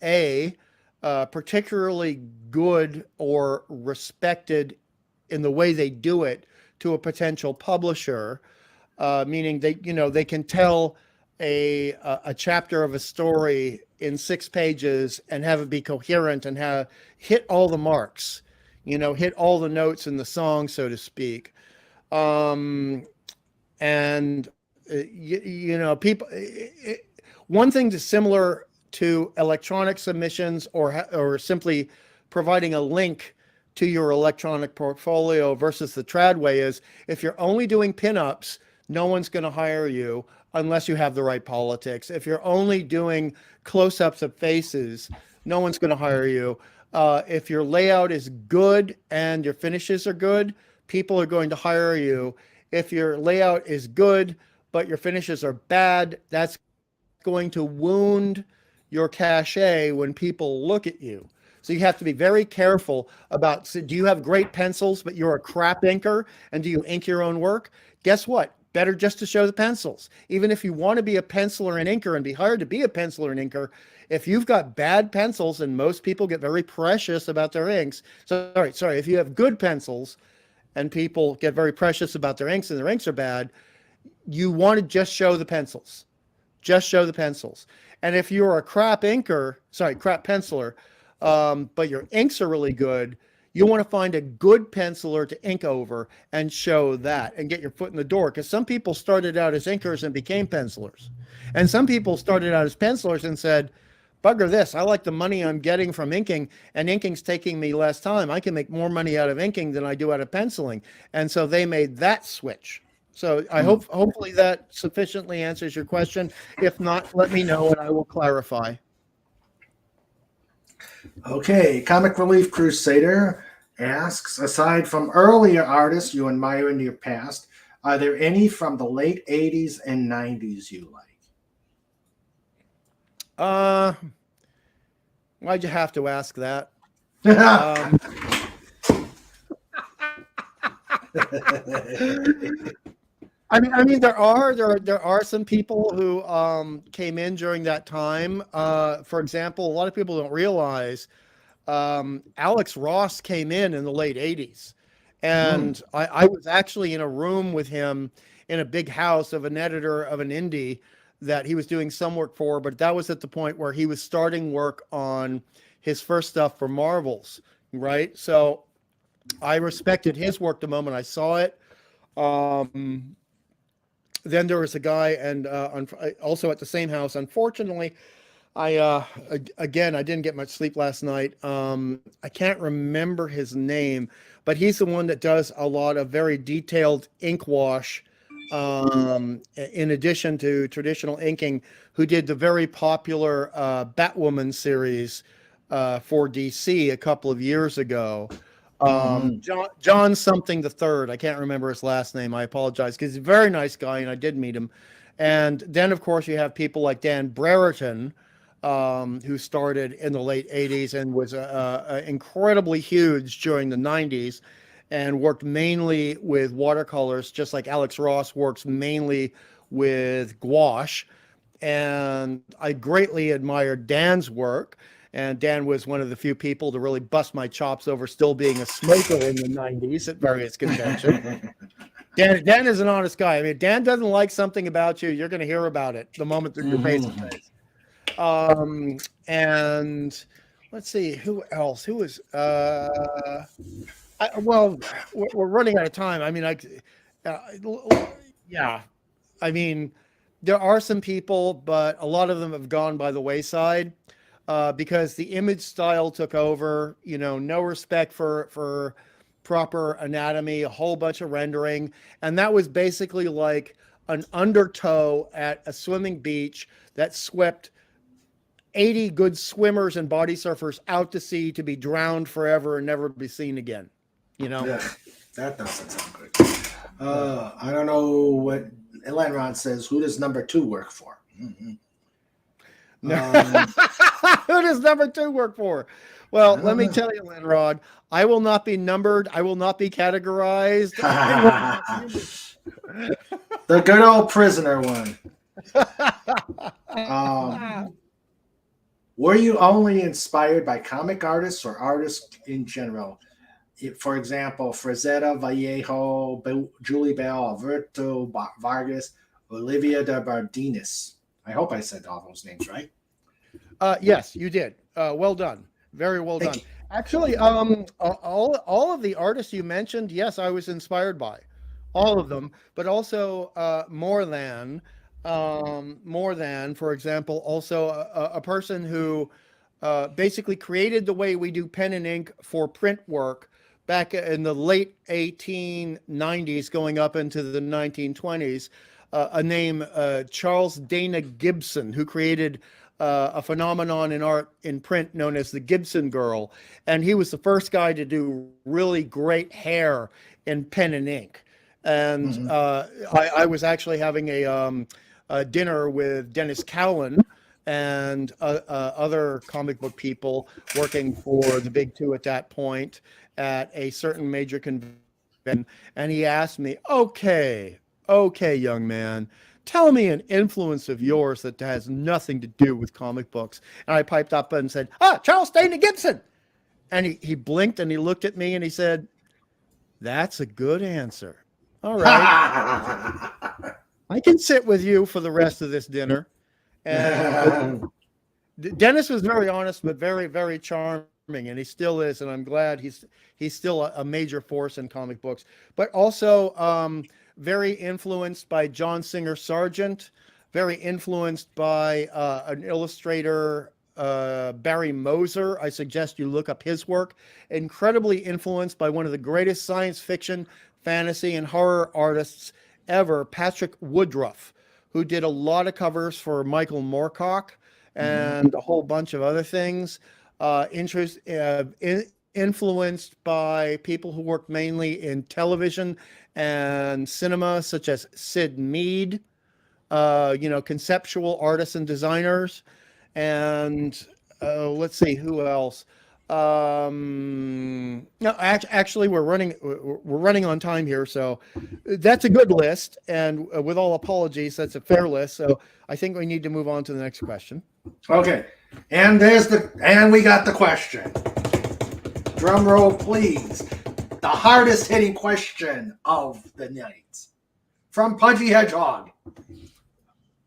particularly good or respected in the way they do it to a potential publisher, meaning they can tell a chapter of a story in 6 pages and have it be coherent and hit all the marks, hit all the notes in the song, so to speak. People, one thing that's similar to electronic submissions or simply providing a link to your electronic portfolio versus the trad way is if you're only doing pinups, no one's going to hire you unless you have the right politics. If you're only doing close-ups of faces, no one's going to hire you. If your layout is good and your finishes are good, people are going to hire you. If your layout is good, but your finishes are bad, that's going to wound your cachet when people look at you. So you have to be very careful about, so do you have great pencils, but you're a crap inker? And do you ink your own work? Guess what? Better just to show the pencils. Even if you want to be a penciler and inker and be hired to be a penciler and inker, if you've got bad pencils, and most people get very precious about their inks. Sorry, if you have good pencils and people get very precious about their inks and their inks are bad, you want to just show the pencils. Just show the pencils. And if you're a crap penciler, but your inks are really good, you want to find a good penciler to ink over and show that and get your foot in the door. Because some people started out as inkers and became pencilers. And some people started out as pencilers and said, bugger this, I like the money I'm getting from inking, and inking's taking me less time. I can make more money out of inking than I do out of penciling. And so they made that switch. So I hopefully that sufficiently answers your question. If not, let me know and I will clarify. Okay, Comic Relief Crusader asks, aside from earlier artists you admire in your past, are there any from the late 80s and 90s you like? Why'd you have to ask that? I mean, there are some people who came in during that time. For example, a lot of people don't realize Alex Ross came in the late 80s. And I was actually in a room with him in a big house of an editor of an indie that he was doing some work for, but that was at the point where he was starting work on his first stuff for Marvels, right? So I respected his work the moment I saw it. Then there was a guy, and also at the same house. Unfortunately, I didn't get much sleep last night. I can't remember his name, but he's the one that does a lot of very detailed ink wash, in addition to traditional inking, who did the very popular Batwoman series for DC a couple of years ago. John something the third. I can't remember his last name. I apologize, because he's a very nice guy and I did meet him. And then of course you have people like Dan Brereton, who started in the late 80s and was incredibly huge during the 90s and worked mainly with watercolors, just like Alex Ross works mainly with gouache. And I greatly admired Dan's work. And Dan was one of the few people to really bust my chops over still being a smoker in the 90s at various conventions. Dan is an honest guy. I mean, Dan doesn't like something about you, you're going to hear about it the moment that you're face to face. And let's see, who else? Who is? Well, we're running out of time. I mean, yeah. I mean, there are some people, but a lot of them have gone by the wayside. Because the image style took over, no respect for proper anatomy, a whole bunch of rendering. And that was basically like an undertow at a swimming beach that swept 80 good swimmers and body surfers out to sea to be drowned forever and never be seen again. Yeah, that doesn't sound good. I don't know what Elanron says. Who does number 2 work for? Who does number 2 work for? Well, let me tell you, Lenrod, I will not be numbered. I will not be categorized. The good old prisoner one. Were you only inspired by comic artists or artists in general? For example, Frazetta, Vallejo, Julie Bell, Alberto Vargas, Olivia de Bardinis. I hope I said all those names right. Yes, you did. Well done. Very well done. Actually, all of the artists you mentioned, yes, I was inspired by all of them, but also more than, for example, also a person who basically created the way we do pen and ink for print work back in the late 1890s, going up into the 1920s, a name, Charles Dana Gibson, who created a phenomenon in art in print known as the Gibson girl. And he was the first guy to do really great hair in pen and ink. And I was actually having a dinner with Dennis Cowan and other comic book people working for the big two at that point at a certain major convention. And he asked me, okay, young man, tell me an influence of yours that has nothing to do with comic books. And I piped up and said, Charles Dana Gibson. And he blinked and he looked at me and he said, that's a good answer. All right. I can sit with you for the rest of this dinner. And Dennis was very honest, but very, very charming, and he still is. And I'm glad he's still a major force in comic books, but also very influenced by John Singer Sargent, very influenced by an illustrator, Barry Moser. I suggest you look up his work. Incredibly influenced by one of the greatest science fiction, fantasy, and horror artists ever, Patrick Woodruff, who did a lot of covers for Michael Moorcock and a whole bunch of other things. Influenced by people who work mainly in television and cinema, such as Sid Mead, conceptual artists and designers. And let's see, who else? No, actually, we're running on time here, so that's a good list. And with all apologies, that's a fair list. So I think we need to move on to the next question. Okay, and we got the question. Drum roll, please. The hardest hitting question of the night from Pudgy Hedgehog.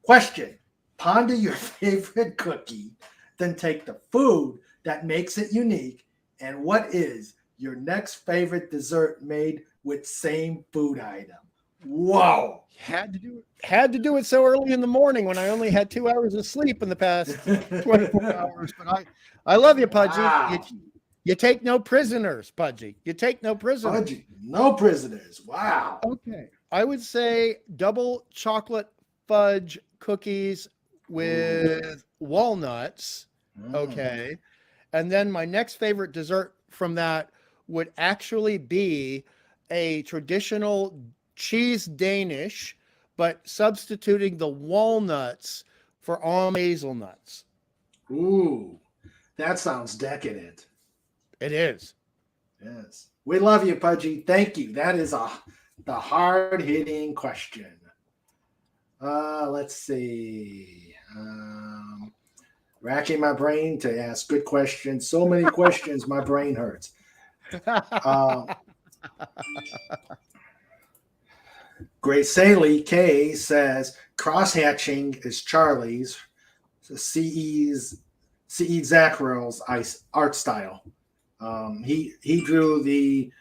Question: ponder your favorite cookie, then take the food that makes it unique, and what is your next favorite dessert made with same food item? Whoa! Had to do it so early in the morning when I only had 2 hours of sleep in the past 24 hours. But I love you, Pudgy. Wow. You take no prisoners, Pudgy. You take no prisoners. Pudgy, no prisoners. Wow. Okay. I would say double chocolate fudge cookies with walnuts. Okay. And then my next favorite dessert from that would actually be a traditional cheese Danish, but substituting the walnuts for almond hazelnuts. Ooh, that sounds decadent. It is. Yes. We love you, Pudgy. Thank you. That is the hard-hitting question. Let's see. Racking my brain to ask good questions. So many questions, my brain hurts. Great Saley K says cross-hatching is Charlie's, CE's Zackrell's art style. He drew the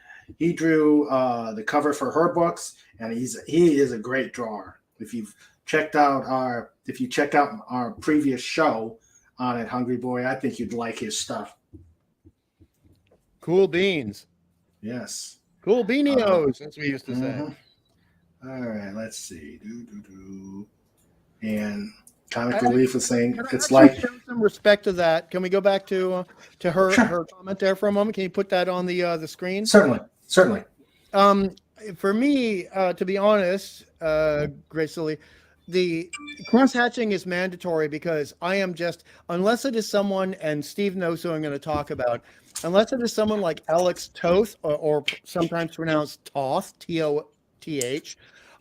cover for her books, and he is a great drawer. If you check out our previous show on it, Hungry Boy, I think you'd like his stuff. Cool beans. Yes. Cool beanios, as we used to say. All right, let's see. And Comic Relief is saying it's like show some respect to that. Can we go back to her her comment there for a moment? Can you put that on the screen? Certainly. For me, to be honest, Gracefully, the cross-hatching is mandatory because I am just, unless it is someone, and Steve knows who I'm going to talk about, unless it is someone like Alex Toth, or sometimes pronounced Toth, T-O-T-H,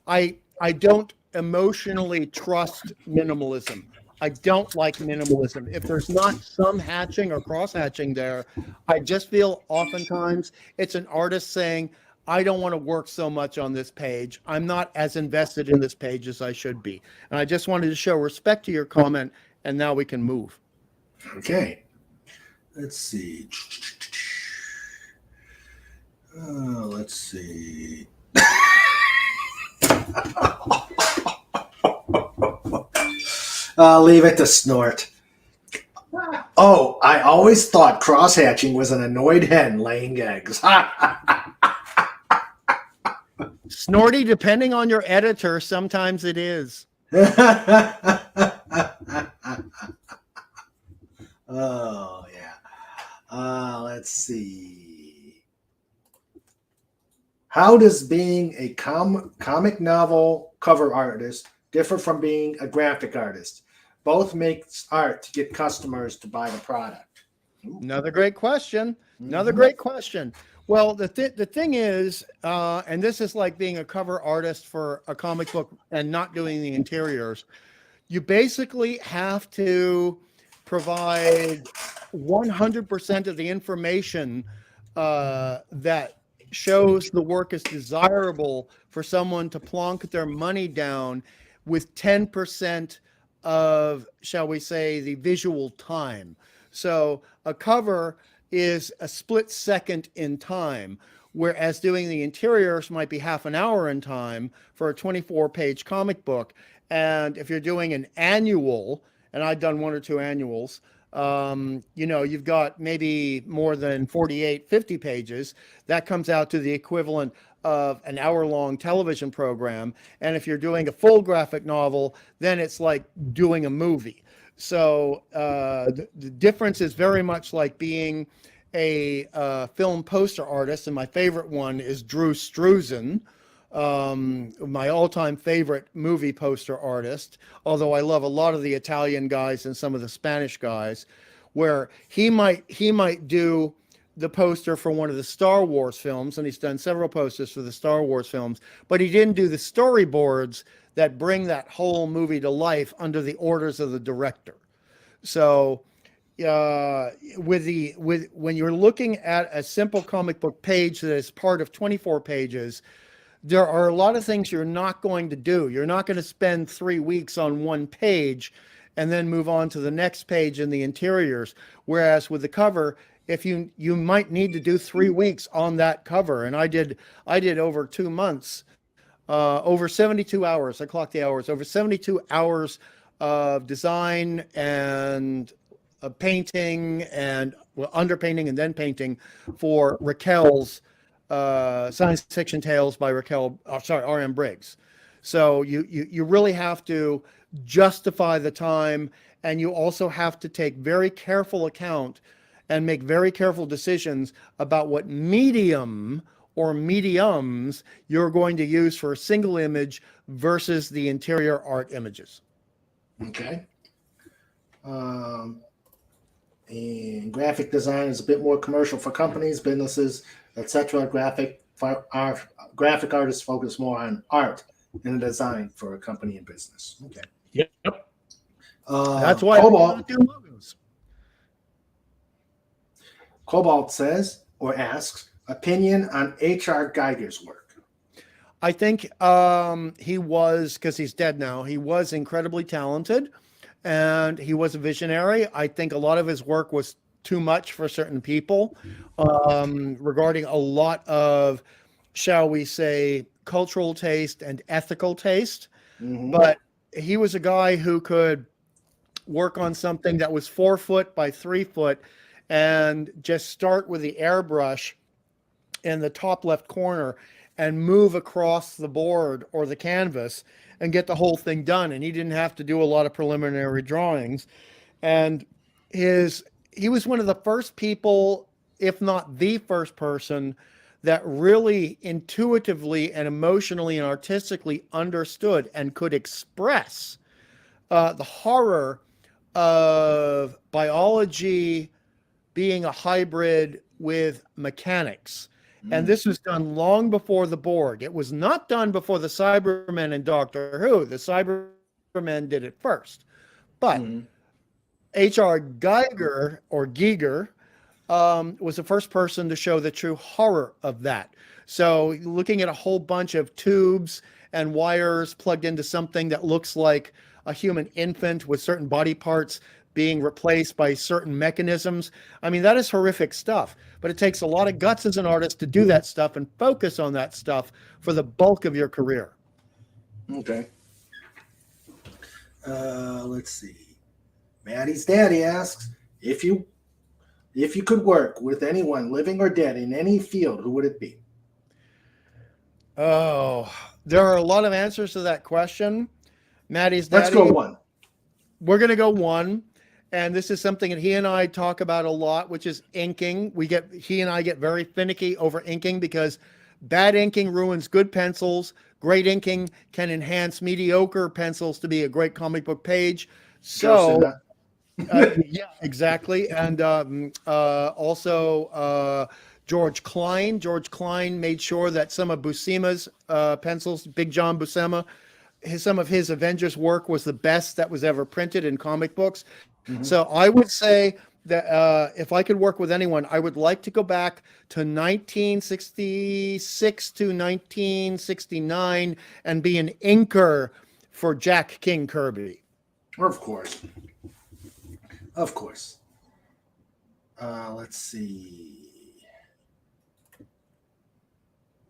I don't emotionally trust minimalism. I don't like minimalism. If there's not some hatching or cross-hatching there, I just feel oftentimes it's an artist saying, I don't want to work so much on this page. I'm not as invested in this page as I should be. And I just wanted to show respect to your comment, and now we can move. Okay. Let's see. Let's see. I'll leave it to snort. Oh, I always thought cross-hatching was an annoyed hen laying eggs. Snorty, depending on your editor, sometimes it is. Oh, yeah. Let's see. How does being a comic novel cover artist differ from being a graphic artist? Both makes art to get customers to buy the product. Another great question. Another Mhm. great question. Well, the thing is, and this is like being a cover artist for a comic book and not doing the interiors. You basically have to provide 100% of the information that shows the work is desirable for someone to plonk their money down with 10% of, shall we say, the visual time. So a cover is a split second in time, whereas doing the interiors might be half an hour in time for a 24-page comic book. And if you're doing an annual, and I've done one or two annuals, you've got maybe more than 48, 50 pages. That comes out to the equivalent of an hour-long television program. And if you're doing a full graphic novel, then it's like doing a movie. So the difference is very much like being a film poster artist. And my favorite one is Drew Struzan, my all-time favorite movie poster artist, although I love a lot of the Italian guys and some of the Spanish guys, where he might do the poster for one of the Star Wars films, and he's done several posters for the Star Wars films, but he didn't do the storyboards that bring that whole movie to life under the orders of the director. So when you're looking at a simple comic book page that is part of 24 pages, there are a lot of things you're not going to do. You're not going to spend 3 weeks on one page and then move on to the next page in the interiors. Whereas with the cover, if you might need to do 3 weeks on that cover. And I did over 2 months, over 72 hours. I clocked the hours, over 72 hours of design and painting and underpainting and then painting for Raquel's Science Fiction Tales by R.M. Briggs. So you really have to justify the time, and you also have to take very careful account and make very careful decisions about what medium or mediums you're going to use for a single image versus the interior art images. Okay. And graphic design is a bit more commercial for companies, businesses, etc. Graphic artists focus more on art than design for a company and business. Okay. Yep. That's why we don't do logos. Cobalt says or asks opinion on H.R. Geiger's work. I think he was, because he's dead now, he was incredibly talented and he was a visionary. I think a lot of his work was too much for certain people regarding a lot of, shall we say, cultural taste and ethical taste. Mm-hmm. But he was a guy who could work on something that was 4 foot by 3 foot and just start with the airbrush in the top left corner and move across the board or the canvas and get the whole thing done. And he didn't have to do a lot of preliminary drawings. And he was one of the first people, if not the first person, that really intuitively and emotionally and artistically understood and could express the horror of biology being a hybrid with mechanics. And this was done long before the Borg. It was not done before the Cybermen and Doctor Who. The Cybermen did it first. But H.R. Geiger, or Giger, was the first person to show the true horror of that. So looking at a whole bunch of tubes and wires plugged into something that looks like a human infant with certain body parts being replaced by certain mechanisms. I mean, that is horrific stuff, but it takes a lot of guts as an artist to do that stuff and focus on that stuff for the bulk of your career. Okay. Let's see. Maddie's daddy asks, if you could work with anyone, living or dead, in any field, who would it be? Oh, there are a lot of answers to that question. Maddie's Let's daddy. go one. We're going to go one. And this is something that he and I talk about a lot, which is inking. He and I get very finicky over inking because bad inking ruins good pencils. Great inking can enhance mediocre pencils to be a great comic book page. So, yeah, exactly. And also George Klein. George Klein made sure that some of Buscema's pencils, Big John Buscema, some of his Avengers work was the best that was ever printed in comic books. Mm-hmm. So I would say that if I could work with anyone, I would like to go back to 1966 to 1969 and be an inker for Jack King Kirby. Of course. Of course. Let's see.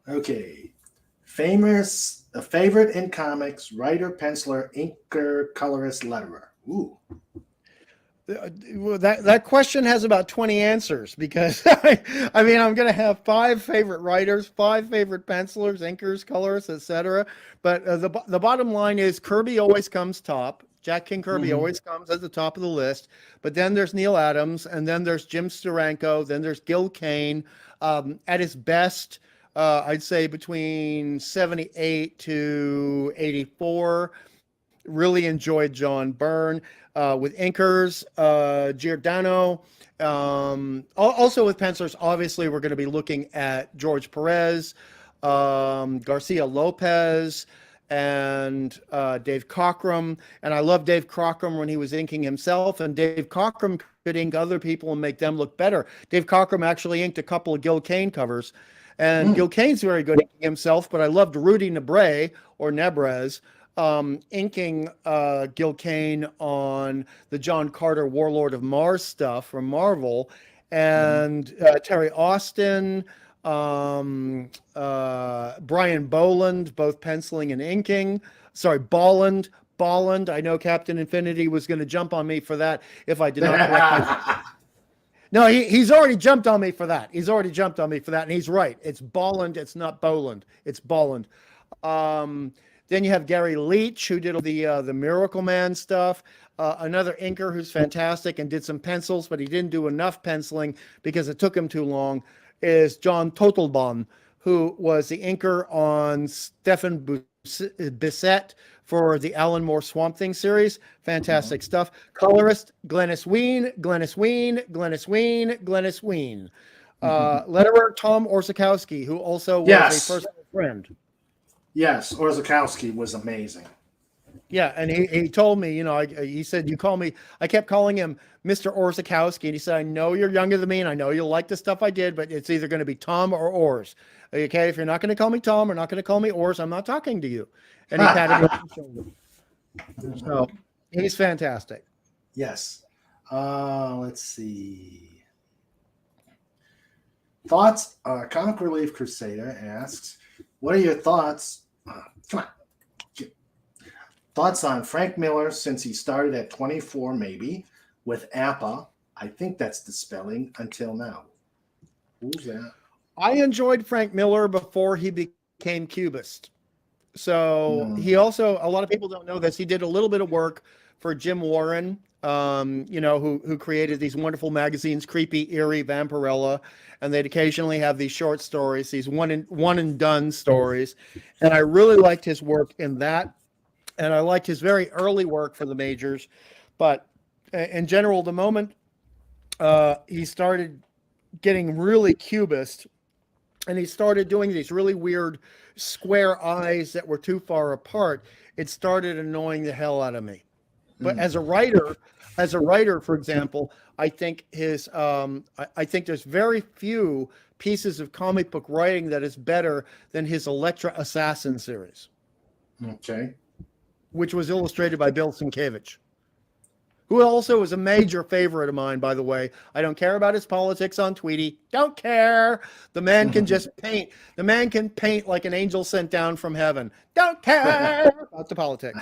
Okay. A favorite in comics, writer, penciler, inker, colorist, letterer. Ooh. Well, that question has about 20 answers because I mean, I'm going to have 5 favorite writers, 5 favorite pencilers, inkers, colorists, etc. But the bottom line is Kirby always comes top. Jack King Kirby always comes at the top of the list. But then there's Neil Adams, and then there's Jim Steranko, then there's Gil Kane. At his best, I'd say between 78 to 84. Really enjoyed John Byrne. With inkers, Giordano. Also with pencilers, obviously we're going to be looking at George Perez, Garcia Lopez, and Dave Cockrum. And I love Dave Cockrum when he was inking himself, and Dave Cockrum could ink other people and make them look better. Dave Cockrum actually inked a couple of Gil Kane covers, and Gil Kane's very good inking himself, but I loved Rudy Nebrez inking Gil Kane on the John Carter Warlord of Mars stuff from Marvel, and Terry Austin, Brian Boland, both penciling and inking. Sorry, Bolland. I know Captain Infinity was going to jump on me for that if I did not correct my... No, he's already jumped on me for that. And he's right. It's Bolland. It's not Boland. It's Bolland. Then you have Gary Leach, who did the Miracle Man stuff. Another inker who's fantastic and did some pencils, but he didn't do enough penciling because it took him too long, is John Totelbaum, who was the inker on Stephan Bissette for the Alan Moore Swamp Thing series. Fantastic stuff. Colorist, Glennis Ween. Letterer, Tom Orzechowski, who also was a personal friend. Yes, Orzechowski was amazing. Yeah, and he told me, he said, you call me, I kept calling him Mr. Orzechowski, and he said, I know you're younger than me, and I know you'll like the stuff I did, but it's either going to be Tom or Orz. Okay, if you're not going to call me Tom or not going to call me Orz, I'm not talking to you. And he patted me on the shoulder. So, he's fantastic. Yes. Let's see. Thoughts? Comic Relief Crusader asks, what are your thoughts? Come on. Thoughts on Frank Miller since he started at 24, maybe, with APA. I think that's the spelling until now. Who's that? I enjoyed Frank Miller before he became Cubist. So he also, a lot of people don't know this, he did a little bit of work for Jim Warren, who created these wonderful magazines, Creepy, Eerie, Vampirella, and they'd occasionally have these short stories, these one and done stories. And I really liked his work in that. And I liked his very early work for the majors. But in general, the moment he started getting really cubist, and he started doing these really weird square eyes that were too far apart, it started annoying the hell out of me. But as a writer, for example, I think I think there's very few pieces of comic book writing that is better than his Elektra Assassin series. Okay. Which was illustrated by Bill Sienkiewicz, who also is a major favorite of mine, by the way. I don't care about his politics on Tweety. Don't care. The man can just paint. The man can paint like an angel sent down from heaven. Don't care about the politics.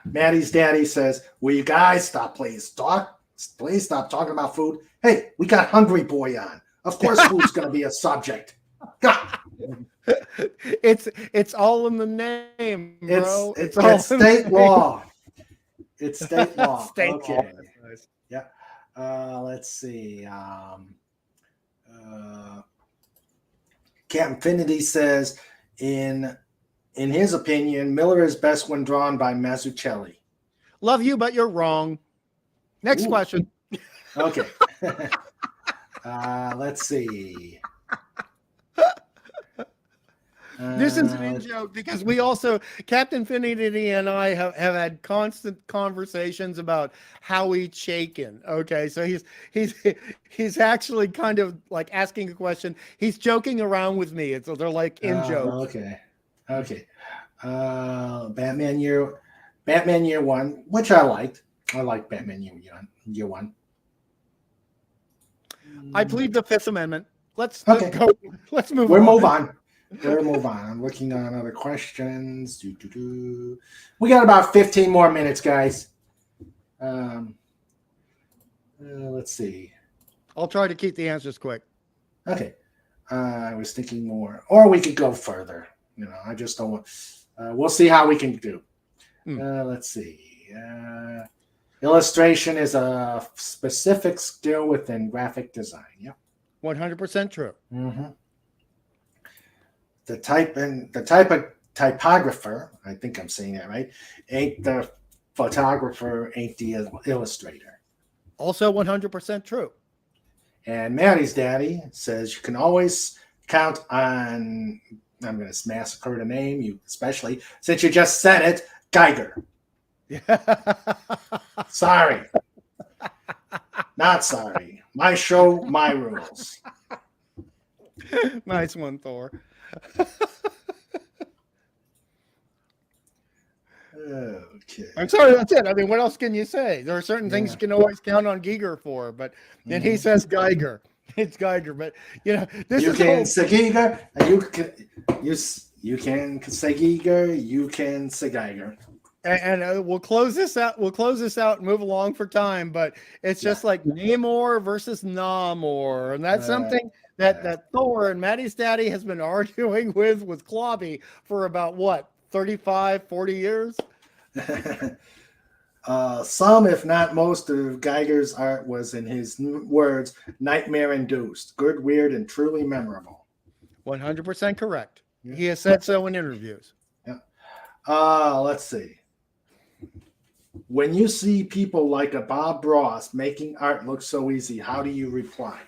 Maddie's daddy says, will you guys stop, please? Talk Please stop talking about food. Hey, we got Hungry Boy on. Of course, food's going to be a subject. God. It's all in the name, bro. It's all state law. It's state law. State Okay. law. Nice. Yeah. Let's see. Captain Finity says, in his opinion, Miller is best when drawn by Mazzucchelli. Love you, but you're wrong. Next question. Okay. Let's see. This is an in-joke because we also, Captain Finity and I have had constant conversations about how we shaken. Okay, so he's actually kind of like asking a question. He's joking around with me, and so they're like in joke. Okay. Batman Year One, which I liked. I like Batman Year One. I plead the Fifth Amendment. Let's move on. We'll move on. I'm looking on other questions. We got about 15 more minutes, guys. Let's see. I'll try to keep the answers quick. Okay. I was thinking more, or we could go further. I just don't want. We'll see how we can do. Let's see. Illustration is a specific skill within graphic design. Yep. 100% true. Mm-hmm. The type of typographer, I think I'm saying that right, ain't the photographer, ain't the illustrator. Also 100% true. And Maddie's daddy says you can always count on, I'm going to massacre the name, you especially, since you just said it, Geiger. Sorry. Not sorry. My show, my rules. Nice one, Thor. Okay. I'm sorry, that's it. I mean, what else can you say? There are certain things you can always count on Giger for, but then he says Geiger. It's Geiger, but this you is can say Giger, you can say Giger, you can say Geiger. And we'll close this out. We'll close this out and move along for time. But it's just like Namor versus Namor, and that's something that Thor and Maddie's daddy has been arguing with Clobby for about what 35, 40 years. Some, if not most, of Geiger's art was, in his words, nightmare-induced, good, weird, and truly memorable. 100% correct. Yeah. He has said so in interviews. Yeah. Let's see. When you see people like a Bob Ross making art look so easy, how do you reply?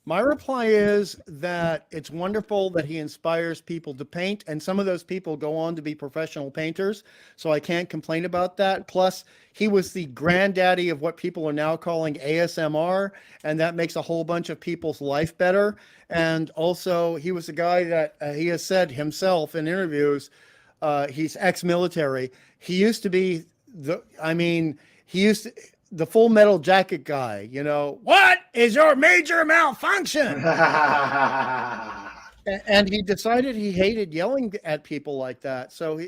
My reply is that it's wonderful that he inspires people to paint, and some of those people go on to be professional painters, so I can't complain about that. Plus, he was the granddaddy of what people are now calling ASMR, and that makes a whole bunch of people's life better. And also, he was a guy that he has said himself in interviews, he's ex-military. He used to be the Full Metal Jacket guy, what is your major malfunction? And he decided he hated yelling at people like that. So,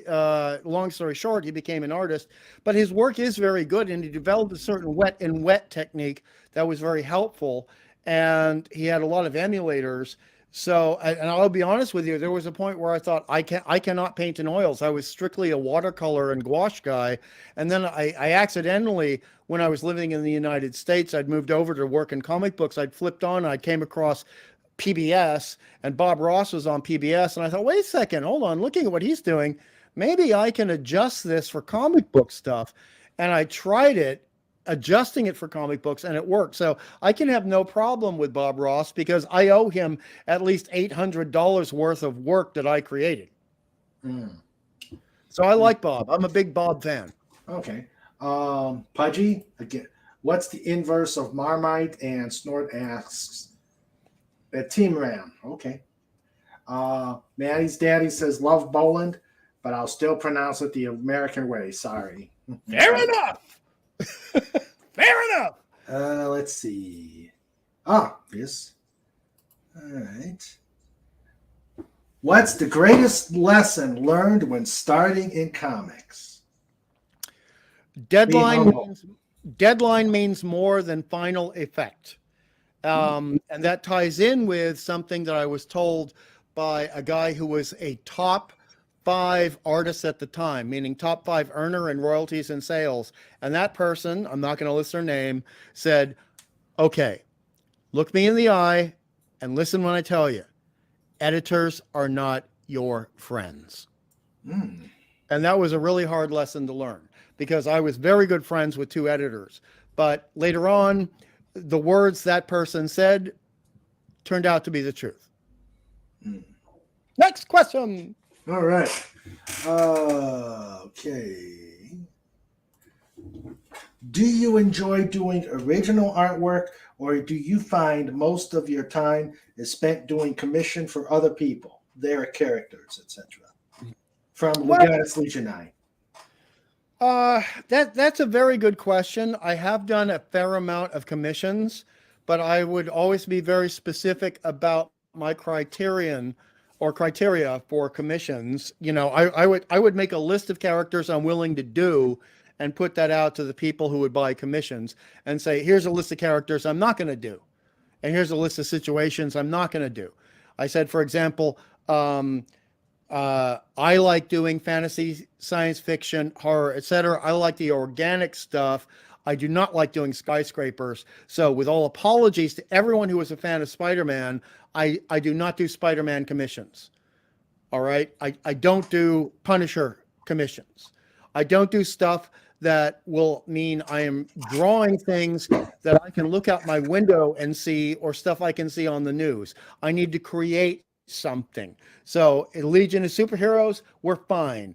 long story short, he became an artist. But his work is very good, and he developed a certain wet technique that was very helpful. And he had a lot of emulators. So, and I'll be honest with you, there was a point where I thought, I cannot paint in oils. I was strictly a watercolor and gouache guy. And then I accidentally, when I was living in the United States, I'd moved over to work in comic books. I'd flipped on, I came across PBS, and Bob Ross was on PBS. And I thought, wait a second, hold on, looking at what he's doing, maybe I can adjust this for comic book stuff. And I tried it, adjusting it for comic books, and it worked. So I can have no problem with Bob Ross because I owe him at least $800 worth of work that I created. So I like Bob. I'm a big Bob fan. Okay. Pudgy, again, what's the inverse of Marmite? And Snort asks, Team Ram. Okay. Maddie's daddy says, love Boland, but I'll still pronounce it the American way. Sorry. Fair enough. Fair enough. Let's see. Yes. All right. What's the greatest lesson learned when starting in comics? Deadline deadline means more than final effect. And that ties in with something that I was told by a guy who was a top 5 artist at the time, meaning top 5 earner in royalties and sales. And that person, I'm not going to list their name, said, okay, look me in the eye and listen when I tell you, editors are not your friends. Mm. And that was a really hard lesson to learn because I was very good friends with 2 editors. But later on, the words that person said turned out to be the truth. Mm. Next question. All right. Okay. Do you enjoy doing original artwork, or do you find most of your time is spent doing commission for other people, their characters, etc.? From Legatus Legionine. That's a very good question. I have done a fair amount of commissions, but I would always be very specific about my criterion or criteria for commissions. You know, I would make a list of characters I'm willing to do and put that out to the people who would buy commissions and say, here's a list of characters I'm not going to do. And here's a list of situations I'm not going to do. I said, for example, I like doing fantasy, science fiction, horror, etc. I like the organic stuff. I do not like doing skyscrapers. So with all apologies to everyone who was a fan of Spider-Man, I do not do Spider-Man commissions. All right. I don't do Punisher commissions. I don't do stuff that will mean I am drawing things that I can look out my window and see, or stuff I can see on the news. I need to create something. So in Legion of Superheroes, we're fine.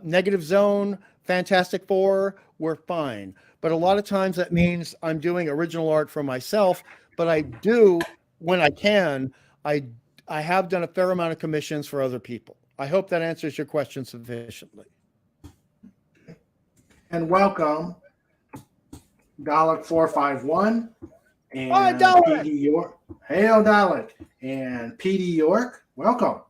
Negative Zone, Fantastic Four, we're fine. But a lot of times that means I'm doing original art for myself, but I do, when I can, I have done a fair amount of commissions for other people. I hope that answers your question sufficiently. And welcome, Dalek451 and Hi, Dalek. PD York. Hail, Dalek. And PD York, welcome.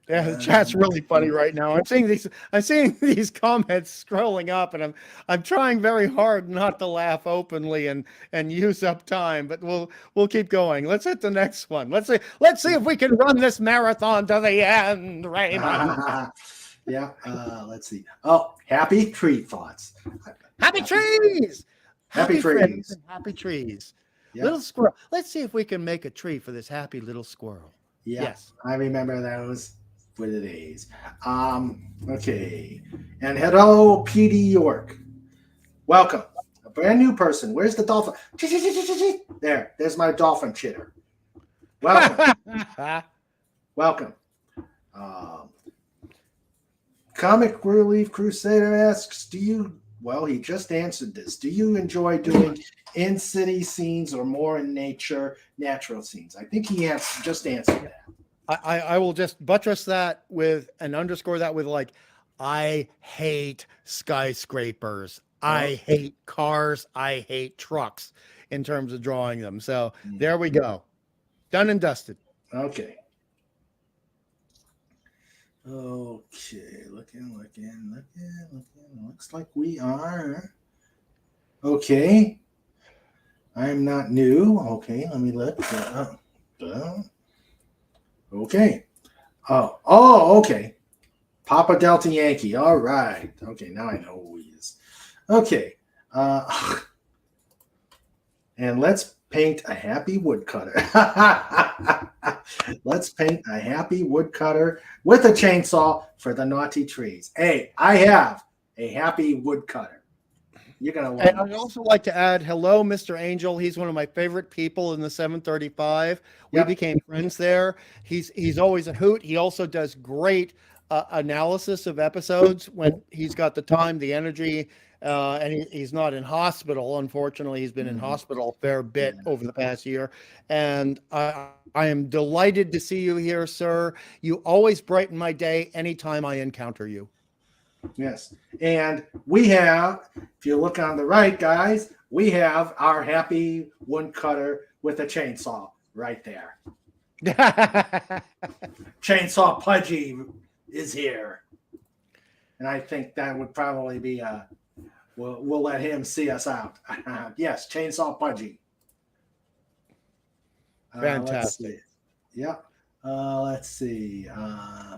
Yeah, the chat's really funny right now. I'm seeing these comments scrolling up, and I'm trying very hard not to laugh openly and use up time, but we'll keep going. Let's hit the next one. Let's see if we can run this marathon to the end, Raymond. Yeah, let's see. Oh, happy tree thoughts. Happy trees! Happy friends trees. and happy trees. Yeah. Little squirrel. Let's see if we can make a tree for this happy little squirrel. Yeah, Yes. I remember those for the days. Okay. And hello, PD York. Welcome. A brand new person. Where's the dolphin? There's my dolphin chitter. Welcome. Welcome. Comic Relief Crusader asks, well, he just answered this. Do you enjoy doing in-city scenes or more in natural scenes? I think he just answered that. I will just buttress that with and underscore that with like, I hate skyscrapers. I hate cars. I hate trucks in terms of drawing them. So there we go. Done and dusted. Okay. Okay, looking. Looks like we are. Okay. I'm not new. Okay, let me look. Okay. Oh, okay. Papa Delta Yankee. All right. Okay, now I know who he is. Okay. And let's paint a happy woodcutter. Let's paint a happy woodcutter with a chainsaw for the naughty trees. Hey, I have a happy woodcutter. You're going to love it. And I'd also like to add, hello, Mr. Angel. He's one of my favorite people in the 735. We became friends there. He's always a hoot. He also does great analysis of episodes when he's got the time, the energy, and he's not in hospital. Unfortunately, he's been in hospital a fair bit over the past year. And I am delighted to see you here, sir. You always brighten my day anytime I encounter you. Yes. And we have, if you look on the right, guys, we have our happy woodcutter with a chainsaw right there. Chainsaw Pudgy is here. and I think that would probably be we'll let him see us out. Yes, Chainsaw Pudgy. Let's Fantastic. see. Yeah. Let's see.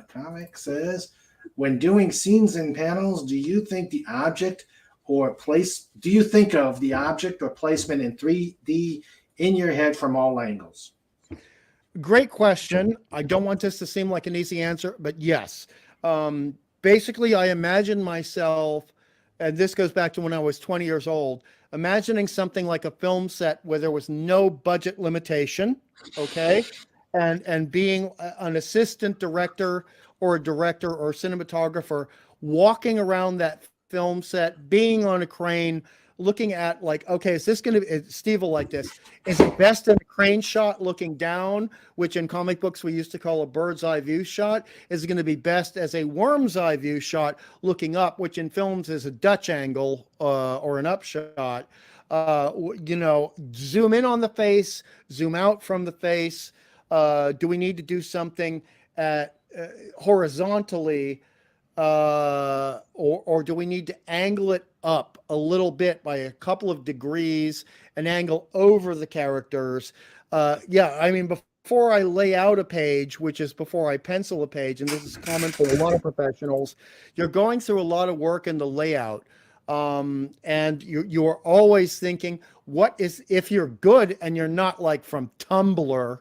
Comic says, when doing scenes and panels, do you think the object or place? Do you think of the object or placement in 3D in your head from all angles? Great question. I don't want this to seem like an easy answer, but yes. Basically, I imagine myself, and this goes back to when I was 20 years old, imagining something like a film set where there was no budget limitation, okay? And being an assistant director or a director or cinematographer, walking around that film set, being on a crane, looking at like, okay, is this going to, Steve will like this. Is it best in a crane shot looking down, which in comic books we used to call a bird's eye view shot? Is it going to be best as a worm's eye view shot looking up, which in films is a Dutch angle or an upshot? Zoom in on the face, zoom out from the face. Do we need to do something at horizontally, or do we need to angle it up a little bit by a couple of degrees and angle over the characters? Yeah, I mean, before I lay out a page, which is before I pencil a page, and this is common for a lot of professionals, you're going through a lot of work in the layout. And you're always thinking, what is, if you're good and you're not like from Tumblr,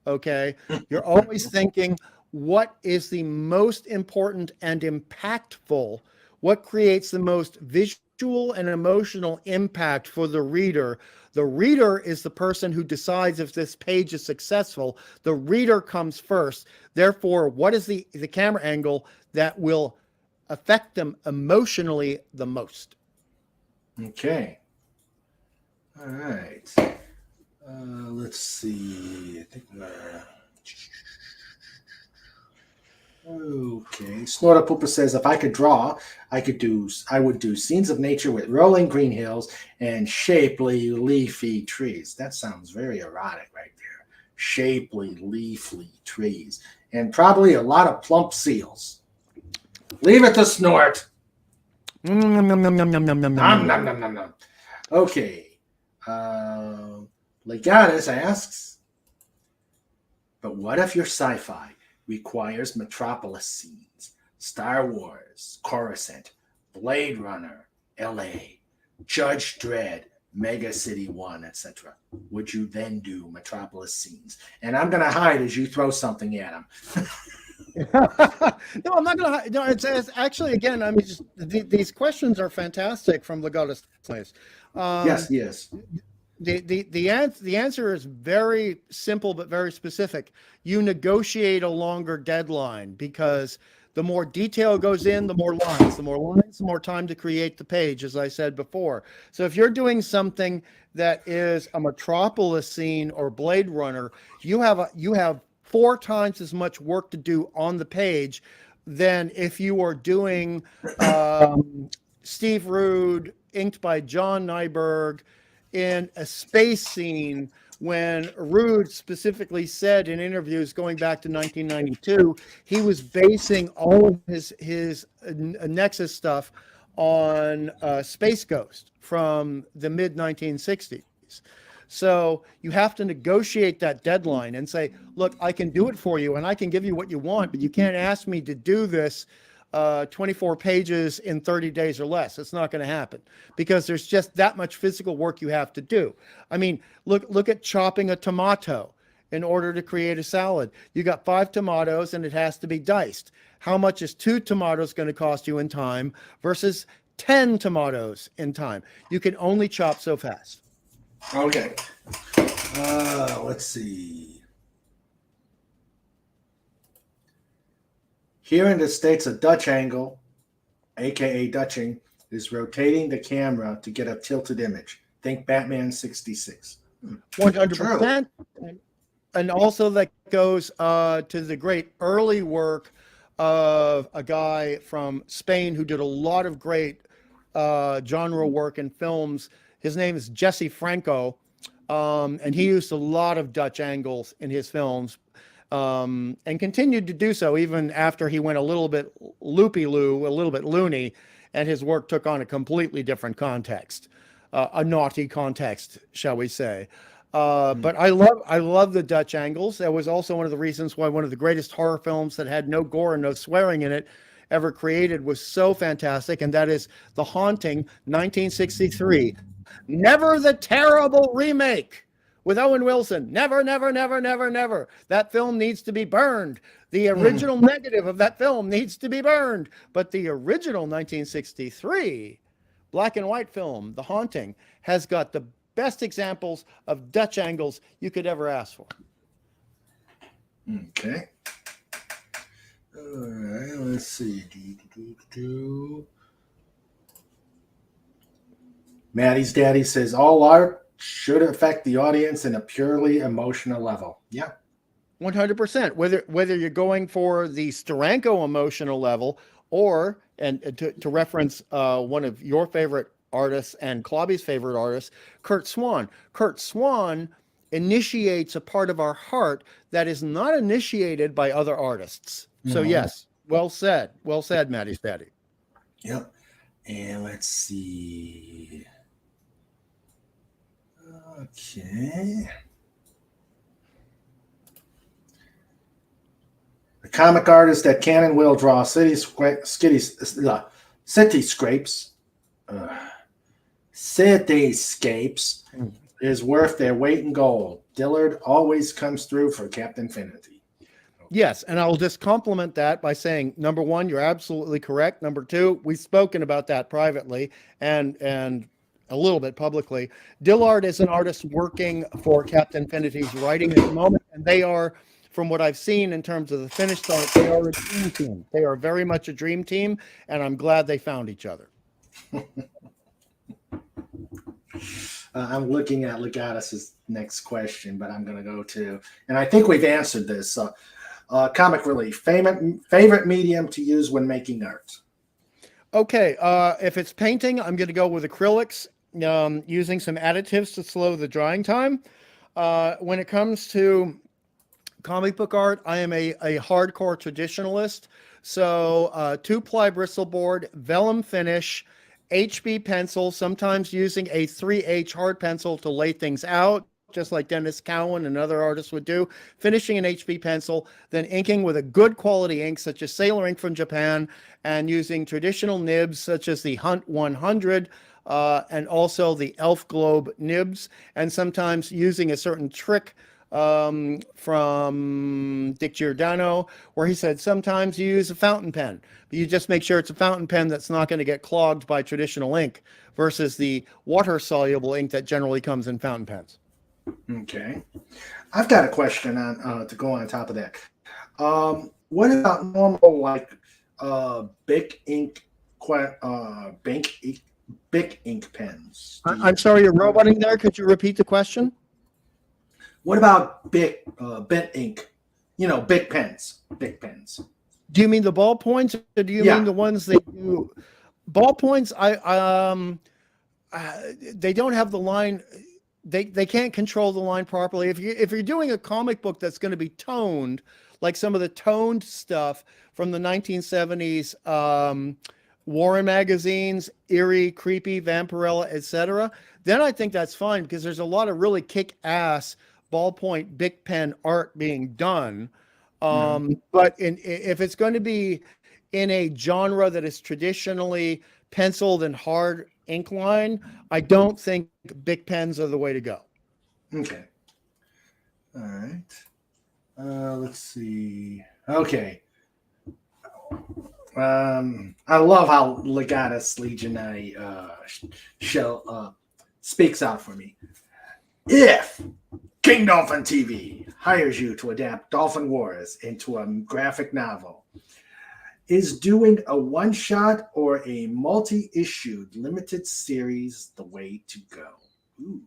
okay, you're always thinking, what is the most important and impactful? What creates the most visual and emotional impact for the reader? The reader is the person who decides if this page is successful. The reader comes first. Therefore, what is the camera angle that will affect them emotionally the most? Okay. All right. Let's see. I think okay. Snorta Poopa says, if I could draw, I would do scenes of nature with rolling green hills and shapely, leafy trees. That sounds very erotic right there. Shapely, leafy trees. And probably a lot of plump seals. Leave it to Snort. Nom, nom, nom, nom. Okay. Legatus asks, but what if your sci-fi requires metropolis scenes? Star Wars, Coruscant, Blade Runner, LA, Judge Dredd, Mega City 1, etc. Would you then do metropolis scenes? And I'm going to hide as you throw something at him. No, I'm not going to. No, it's actually, again, I mean, just these questions are fantastic from Legatus. Yes. The answer is very simple but very specific. You negotiate a longer deadline because the more detail goes in, the more lines, the more time to create the page, as I said before. So if you're doing something that is a metropolis scene or Blade Runner, you have 4 times as much work to do on the page than if you are doing Steve Rude, inked by John Nyberg, in a space scene, when Rude specifically said in interviews going back to 1992, he was basing all of his Nexus stuff on Space Ghost from the mid 1960s. So you have to negotiate that deadline and say, look, I can do it for you and I can give you what you want, but you can't ask me to do this 24 pages in 30 days or less. It's not going to happen because there's just that much physical work you have to do. I mean, look at chopping a tomato in order to create a salad. You got 5 tomatoes and it has to be diced. How much is 2 tomatoes going to cost you in time versus 10 tomatoes in time? You can only chop so fast. Okay. Let's see. Here in the States, a Dutch angle, aka Dutching, is rotating the camera to get a tilted image. Think Batman 66. 100%. And also that goes to the great early work of a guy from Spain who did a lot of great genre work in films. His name is Jesse Franco, and he used a lot of Dutch angles in his films. and continued to do so even after he went a little bit loopy-loo, a little bit loony, and his work took on a completely different context, a naughty context, shall we say. But I love the Dutch angles. That was also one of the reasons why one of the greatest horror films that had no gore and no swearing in it ever created was so fantastic, and that is The Haunting, 1963. Never the terrible remake with Owen Wilson. Never, never, never, never, never. That film needs to be burned. The original negative of that film needs to be burned. But the original 1963 black and white film, The Haunting, has got the best examples of Dutch angles you could ever ask for. Okay. All right, let's see. Maddie's daddy says all art should affect the audience in a purely emotional level. Yeah. 100%. Whether you're going for the Steranko emotional level or, and to reference one of your favorite artists and Klobby's favorite artist, Kurt Swan. Kurt Swan initiates a part of our heart that is not initiated by other artists. So yes, well said, Maddie's daddy. Yep. And let's see. Okay. The comic artist that can and will draw cityscapes is worth their weight in gold. Dillard always comes through for Captain Finity. Yes, and I'll just compliment that by saying, number one, you're absolutely correct. Number two, we've spoken about that privately and a little bit publicly. Dillard is an artist working for Captain Finity's writing at the moment, and they are, from what I've seen in terms of the finished art, they are a dream team. They are very much a dream team, and I'm glad they found each other. I'm looking at Legatus's next question, but I'm going to go to, and I think we've answered this. Comic relief, favorite medium to use when making art? Okay, if it's painting, I'm going to go with acrylics, using some additives to slow the drying time. When it comes to comic book art, I am a hardcore traditionalist. So 2-ply bristle board, vellum finish, HB pencil, sometimes using a 3H hard pencil to lay things out, just like Dennis Cowan and other artists would do, finishing an HB pencil, then inking with a good quality ink, such as Sailor ink from Japan, and using traditional nibs, such as the Hunt 100, and also the Elf Globe nibs, and sometimes using a certain trick from Dick Giordano, where he said sometimes you use a fountain pen, but you just make sure it's a fountain pen that's not going to get clogged by traditional ink versus the water-soluble ink that generally comes in fountain pens. Okay. I've got a question on to go on top of that. What about normal, like Bic ink pens? I'm sorry, you're roboting there. Could you repeat the question? What about Bic ink? Bic pens. Do you mean the ballpoints, or do you mean the ones that you ballpoints? They don't have the line. They can't control the line properly. If you're doing a comic book that's going to be toned, like some of the toned stuff from the 1970s Warren magazines, Eerie, Creepy, Vampirella, etc., then I think that's fine, because there's a lot of really kick-ass ballpoint Bic pen art being done. But if it's going to be in a genre that is traditionally penciled and hard ink line, I don't think Bic pens are the way to go. Okay. All right. Let's see. Okay. I love how Legatus Legionary speaks out for me. If King Dolphin TV hires you to adapt Dolphin Wars into a graphic novel, is doing a one-shot or a multi-issued limited series the way to go? Ooh.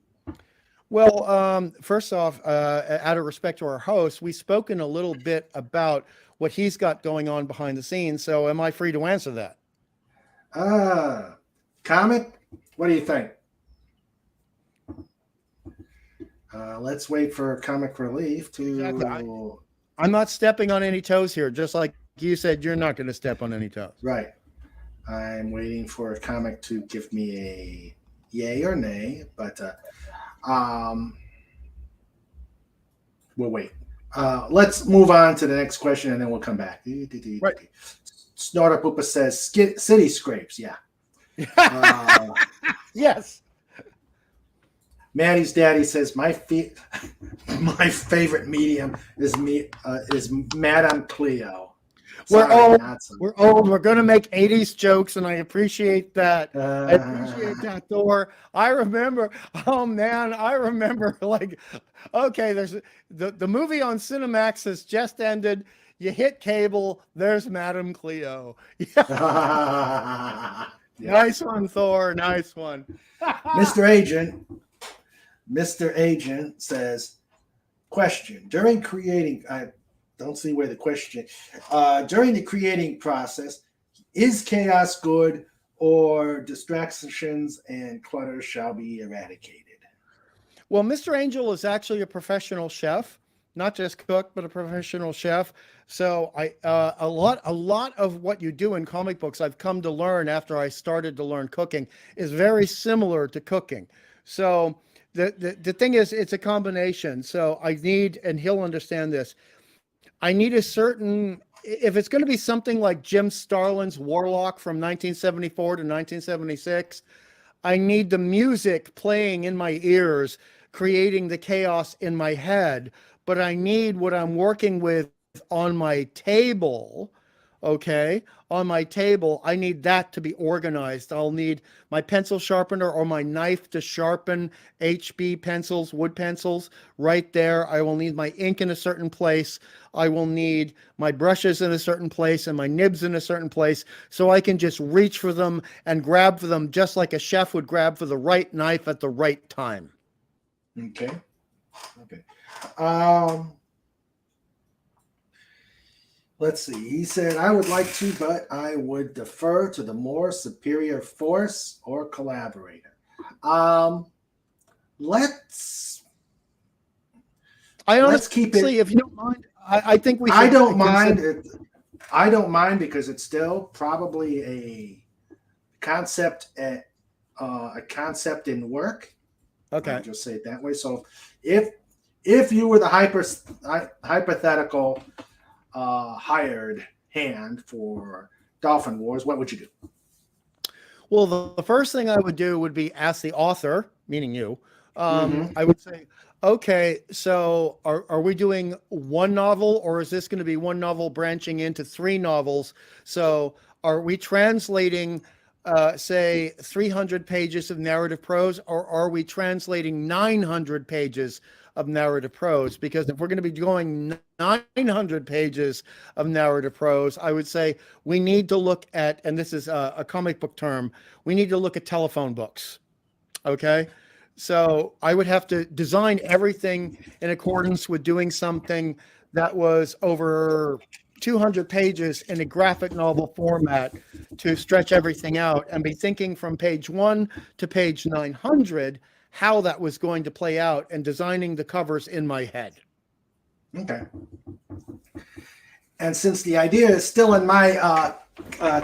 Well, first off, out of respect to our host, we've spoken a little bit about what he's got going on behind the scenes. So am I free to answer that? Comic, what do you think? Let's wait for Comic Relief to... I'm not stepping on any toes here. Just like you said, you're not going to step on any toes. Right. I'm waiting for a comic to give me a yay or nay, but we'll wait. Let's move on to the next question, and then we'll come back. Right. Snorter Poopa says city scrapes. Yeah. Yes. Maddie's daddy says my favorite medium is Madame Cleo. We're Sorry, old. not so- We're old. We're going to make 80s jokes, and I appreciate that. I appreciate that, Thor. I remember, oh man, I remember like, okay, there's the movie on Cinemax has just ended. You hit cable, there's Madame Cleo. Yeah. Yeah. Nice one, Thor. Nice one. Mr. Agent says, question. During creating, I don't see where the question, during the creating process, is chaos good or distractions and clutter shall be eradicated? Well, Mr. Angel is actually a professional chef, not just cook, but a professional chef. So a lot of what you do in comic books, I've come to learn after I started to learn cooking, is very similar to cooking. So the thing is, it's a combination. So I need, and he'll understand this, I need a certain, if it's going to be something like Jim Starlin's Warlock from 1974 to 1976, I need the music playing in my ears, creating the chaos in my head, but I need what I'm working with on my table. Okay, on my table, I need that to be organized. I'll need my pencil sharpener or my knife to sharpen HB pencils, wood pencils right there. I will need my ink in a certain place. I will need my brushes in a certain place and my nibs in a certain place so I can just reach for them and grab for them just like a chef would grab for the right knife at the right time. Okay. Let's see. He said, I would like to, but I would defer to the more superior force or collaborator. Let's keep it. If you don't mind, I think we should. I don't mind it. I don't mind because it's still probably a concept in work. Okay. I'll just say it that way. So if you were the hypothetical hired hand for Dolphin Wars, what would you do? Well, the first thing I would do would be ask the author, meaning you. I would say, okay, so are we doing one novel, or is this going to be one novel branching into 3 novels? So are we translating, say, 300 pages of narrative prose, or are we translating 900 pages of narrative prose? Because if we're going to be going 900 pages of narrative prose, I would say we need to look at, and this is a comic book term, we need to look at telephone books. Okay? So I would have to design everything in accordance with doing something that was over 200 pages in a graphic novel format to stretch everything out and be thinking from page 1 to page 900 how that was going to play out and designing the covers in my head. Okay. And since the idea is still in my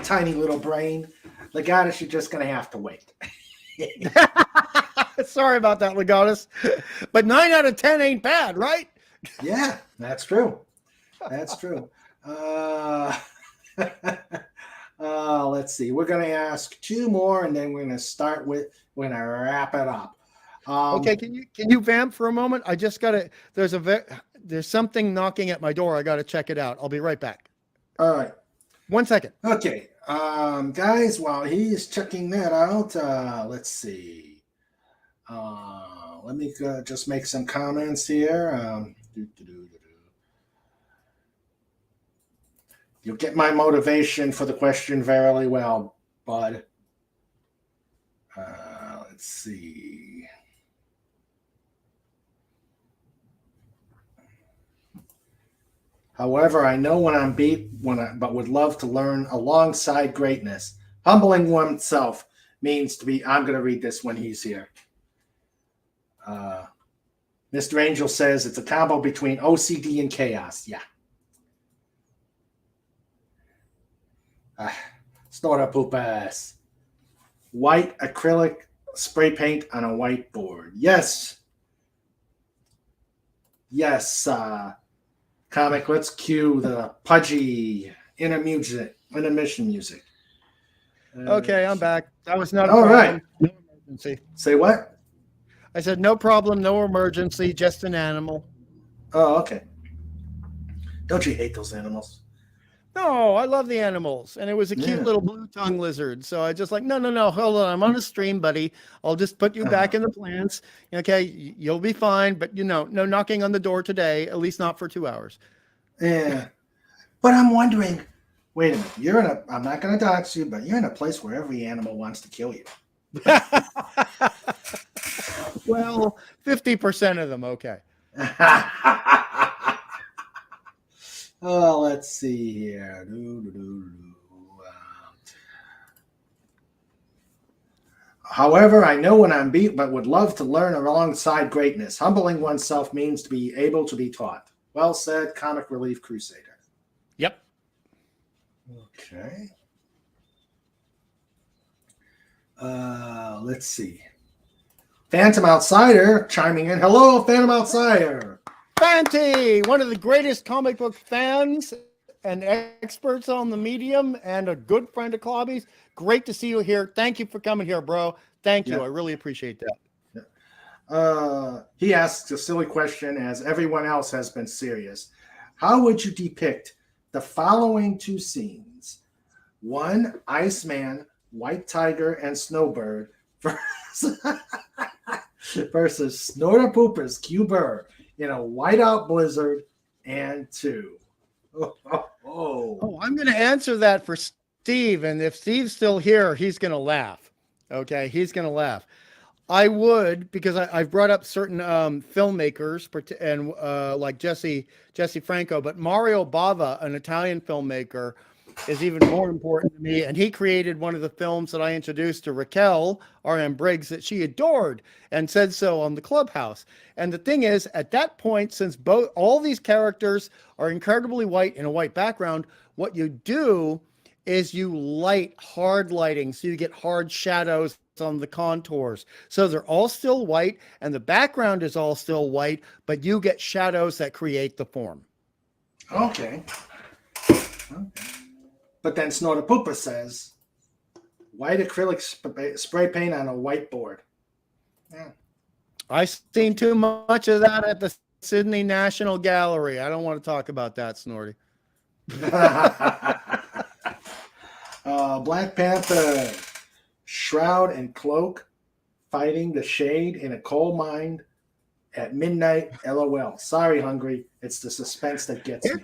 tiny little brain, Legatus, you're just going to have to wait. Sorry about that, Legatus. But 9 out of 10 ain't bad, right? Yeah, that's true. Let's see. We're going to ask 2 more, and then we're going to wrap it up. Okay, can you vamp for a moment? I just got to. There's something knocking at my door. I got to check it out. I'll be right back. All right. 1 second. Okay, guys. While he is checking that out, let's see. Let me just make some comments here. You'll get my motivation for the question very well, bud. Let's see. However, I know when I'm beat, but would love to learn alongside greatness. Humbling oneself means to be. I'm going to read this when he's here. Mr. Angel says it's a combo between OCD and chaos. Yeah, Snort a poop ass. White acrylic spray paint on a whiteboard. Yes. Yes. Comic, let's cue the pudgy intermission music. Okay, I'm back. That was not a All problem. right. No emergency. Say what? I said no problem, no emergency, just an animal. Oh, okay. Don't you hate those animals? No, I love the animals. And it was a cute Yeah. little blue tongue lizard. So I just like, no, hold on. I'm on a stream, buddy. I'll just put you back in the plants. Okay, you'll be fine. But no knocking on the door today, at least not for 2 hours. Yeah. But I'm wondering, wait a minute, I'm not going to dox you, but you're in a place where every animal wants to kill you. Well, 50% of them, okay. Oh, let's see here. However, I know when I'm beat, but would love to learn alongside greatness. Humbling oneself means to be able to be taught. Well said, Comic Relief Crusader. Yep. Okay. Let's see. Phantom Outsider chiming in. Hello, Phantom Outsider. Fanti, one of the greatest comic book fans and experts on the medium and a good friend of Clobby's. Great to see you here. Thank you for coming here, bro. Thank you. Yeah. I really appreciate that. He asks a silly question, as everyone else has been serious. How would you depict the following two scenes? One, Iceman, White Tiger, and Snowbird versus Snorter Poopers, Q-Bird in a whiteout blizzard, and two. Oh, I'm going to answer that for Steve. And if Steve's still here, he's going to laugh. Okay, he's going to laugh. I would, because I've brought up certain filmmakers and like Jesse Franco, but Mario Bava, an Italian filmmaker, is even more important to me. And he created one of the films that I introduced to Raquel R.M. Briggs that she adored and said so on the Clubhouse. And the thing is, at that point, since all these characters are incredibly white in a white background, what you do is you light hard lighting. So you get hard shadows on the contours. So they're all still white and the background is all still white, but you get shadows that create the form. Okay. But then Snorter Pooper says, white acrylic spray paint on a whiteboard. Yeah. I've seen too much of that at the Sydney National Gallery. I don't want to talk about that, Snorty. Black Panther, shroud and cloak, fighting the shade in a coal mine at midnight. LOL. Sorry, Hungry. It's the suspense that gets me.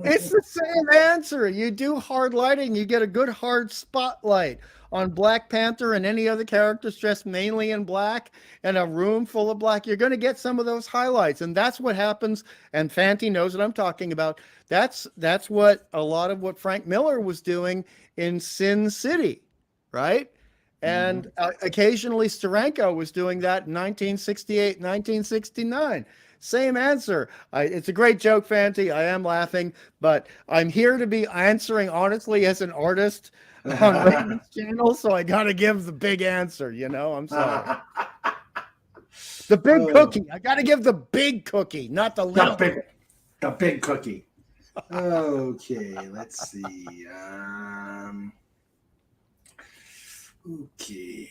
It's the same answer. You do hard lighting, you get a good hard spotlight on Black Panther and any other characters dressed mainly in black and a room full of black. You're going to get some of those highlights, and that's what happens. And Fanti knows what I'm talking about. That's what a lot of what Frank Miller was doing in Sin City, right? And occasionally Steranko was doing that in 1968, 1969. Same answer. It's a great joke, Fanti. I am laughing, but I'm here to be answering honestly as an artist on Raymond's channel, so I got to give the big answer, I'm sorry. The big cookie. I got to give the big cookie, not the little. The big cookie. Okay, let's see. Okay.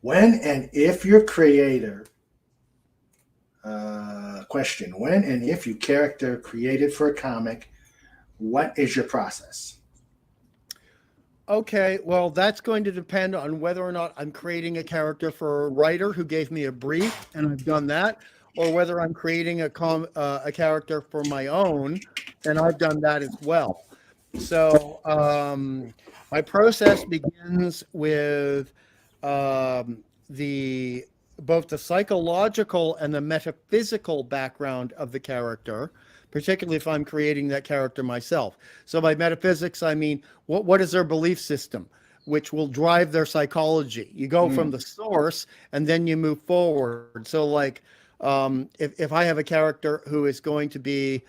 When and if your creator, question, when and if your character created for a comic, what is your process? Okay, well, that's going to depend on whether or not I'm creating a character for a writer who gave me a brief, and I've done that, or whether I'm creating a character for my own, and I've done that as well. So my process begins with both the psychological and the metaphysical background of the character, particularly if I'm creating that character myself. So by metaphysics, I mean, what is their belief system, which will drive their psychology. You go from the source and then you move forward. So like, if I have a character who is going to be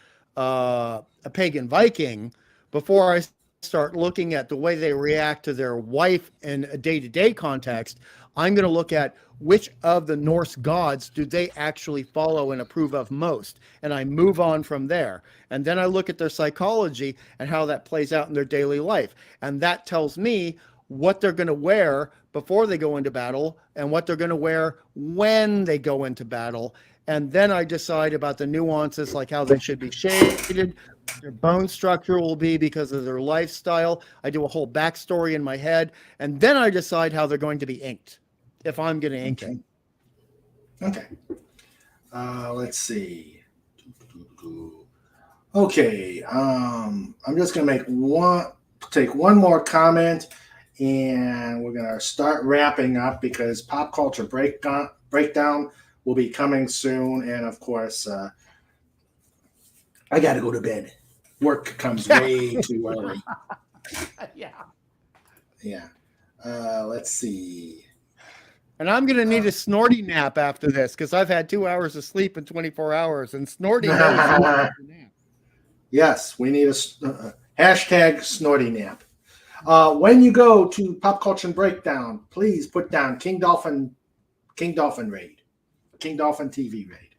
a pagan Viking, before I start looking at the way they react to their wife in a day-to-day context, I'm going to look at which of the Norse gods do they actually follow and approve of most. And I move on from there. And then I look at their psychology and how that plays out in their daily life. And that tells me what they're going to wear before they go into battle and what they're going to wear when they go into battle. And then I decide about the nuances, like how they should be shaded, their bone structure will be because of their lifestyle. I do a whole backstory in my head, and then I decide how they're going to be inked, if I'm going to ink it. Okay. Let's see. Okay. I'm just going to take one more comment, and we're going to start wrapping up because Pop Culture Breakdown will be coming soon. And of course, I got to go to bed. Work comes way too early. Yeah. Let's see. And I'm going to need a snorty nap after this because I've had 2 hours of sleep in 24 hours, and snorty knows I want a nap. Yes, we need a hashtag snorty nap. When you go to Pop Culture Breakdown, please put down King Dolphin raid, King Dolphin TV raid.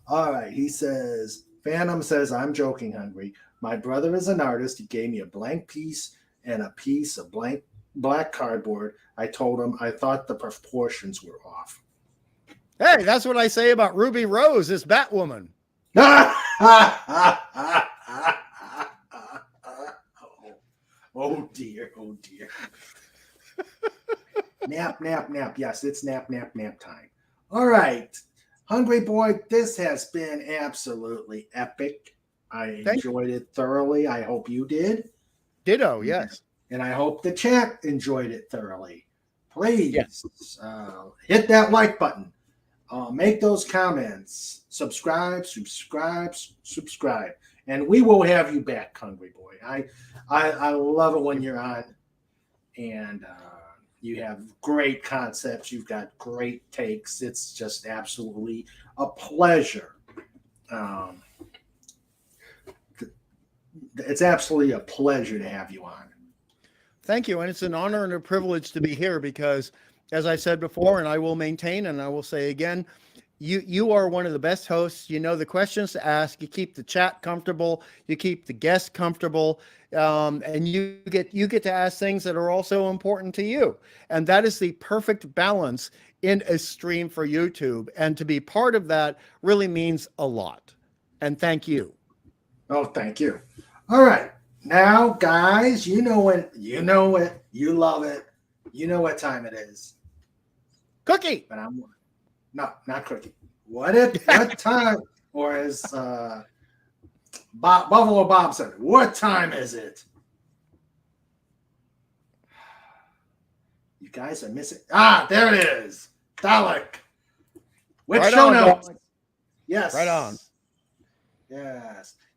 All right, he says, Phantom says, I'm joking, Hungry. My brother is an artist. He gave me a blank piece and a piece of black cardboard. I told him I thought the proportions were off. Hey, that's what I say about Ruby Rose, this Batwoman. Oh dear. Nap. Yes, it's nap time. All right. Hungry Boy, this has been absolutely epic. I enjoyed it thoroughly. I hope you did. Ditto, yes. And I hope the chat enjoyed it thoroughly. Please hit that like button. Make those comments. Subscribe. And we will have you back, Hungry Boy. I love it when you're on. And you have great concepts. You've got great takes. It's just absolutely a pleasure. It's absolutely a pleasure to have you on. Thank you. And it's an honor and a privilege to be here because, as I said before, and I will maintain, and I will say again, you are one of the best hosts. You know the questions to ask. You keep the chat comfortable. You keep the guests comfortable. And you get to ask things that are also important to you. And that is the perfect balance in a stream for YouTube. And to be part of that really means a lot. And thank you. Oh, thank you. All right. Now, guys, you know it. You love it. You know what time it is. Cookie. But not Cookie. What time? Or as Buffalo Bob said, what time is it? You guys are missing. There it is. Dalek. With right show on, notes. Dalek. Yes. Right on.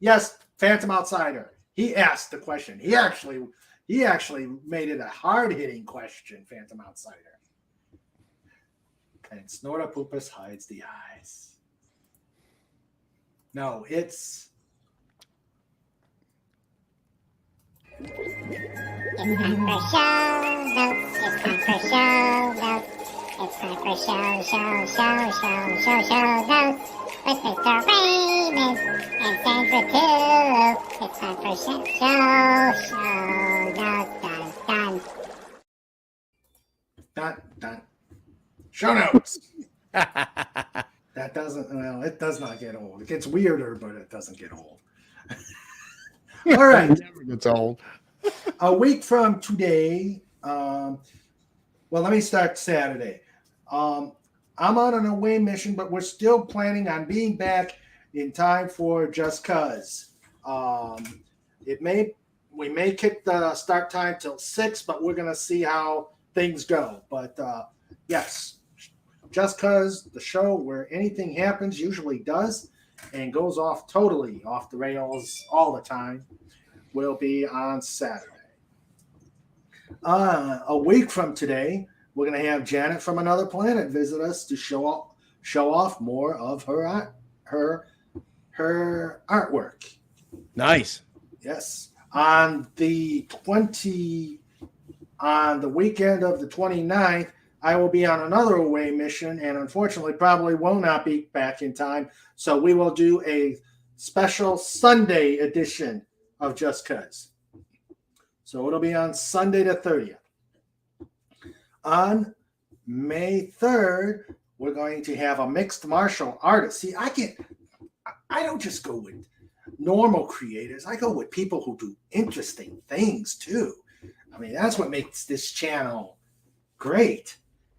Yes. Phantom Outsider. He asked the question. He actually made it a hard-hitting question, Phantom Outsider. And Snortapoopus hides the eyes. No, it's... It's time for show notes. It's time for show notes. It's time for show notes. With Mr. Raymond and Sandra too. It's time for show notes. Dun. Show notes. That doesn't, it does not get old. It gets weirder, but it doesn't get old. All right. It never gets old. A week from today, well, let me start Saturday. I'm on an away mission, but we're still planning on being back in time for Just Cuz. We may kick the start time till 6, but we're going to see how things go. But yes, Just Cuz, the show where anything happens, usually does, and goes totally off the rails all the time, will be on Saturday. A week from today, we're going to have Janet from Another Planet visit us to show off more of her artwork. Nice. Yes. On the weekend of the 29th, I will be on another away mission and unfortunately probably will not be back in time. So we will do a special Sunday edition of Just Cuz. So it'll be on Sunday the 30th. On May 3rd, we're going to have a mixed martial artist. See, I don't just go with normal creators. I go with people who do interesting things too. I mean, that's what makes this channel great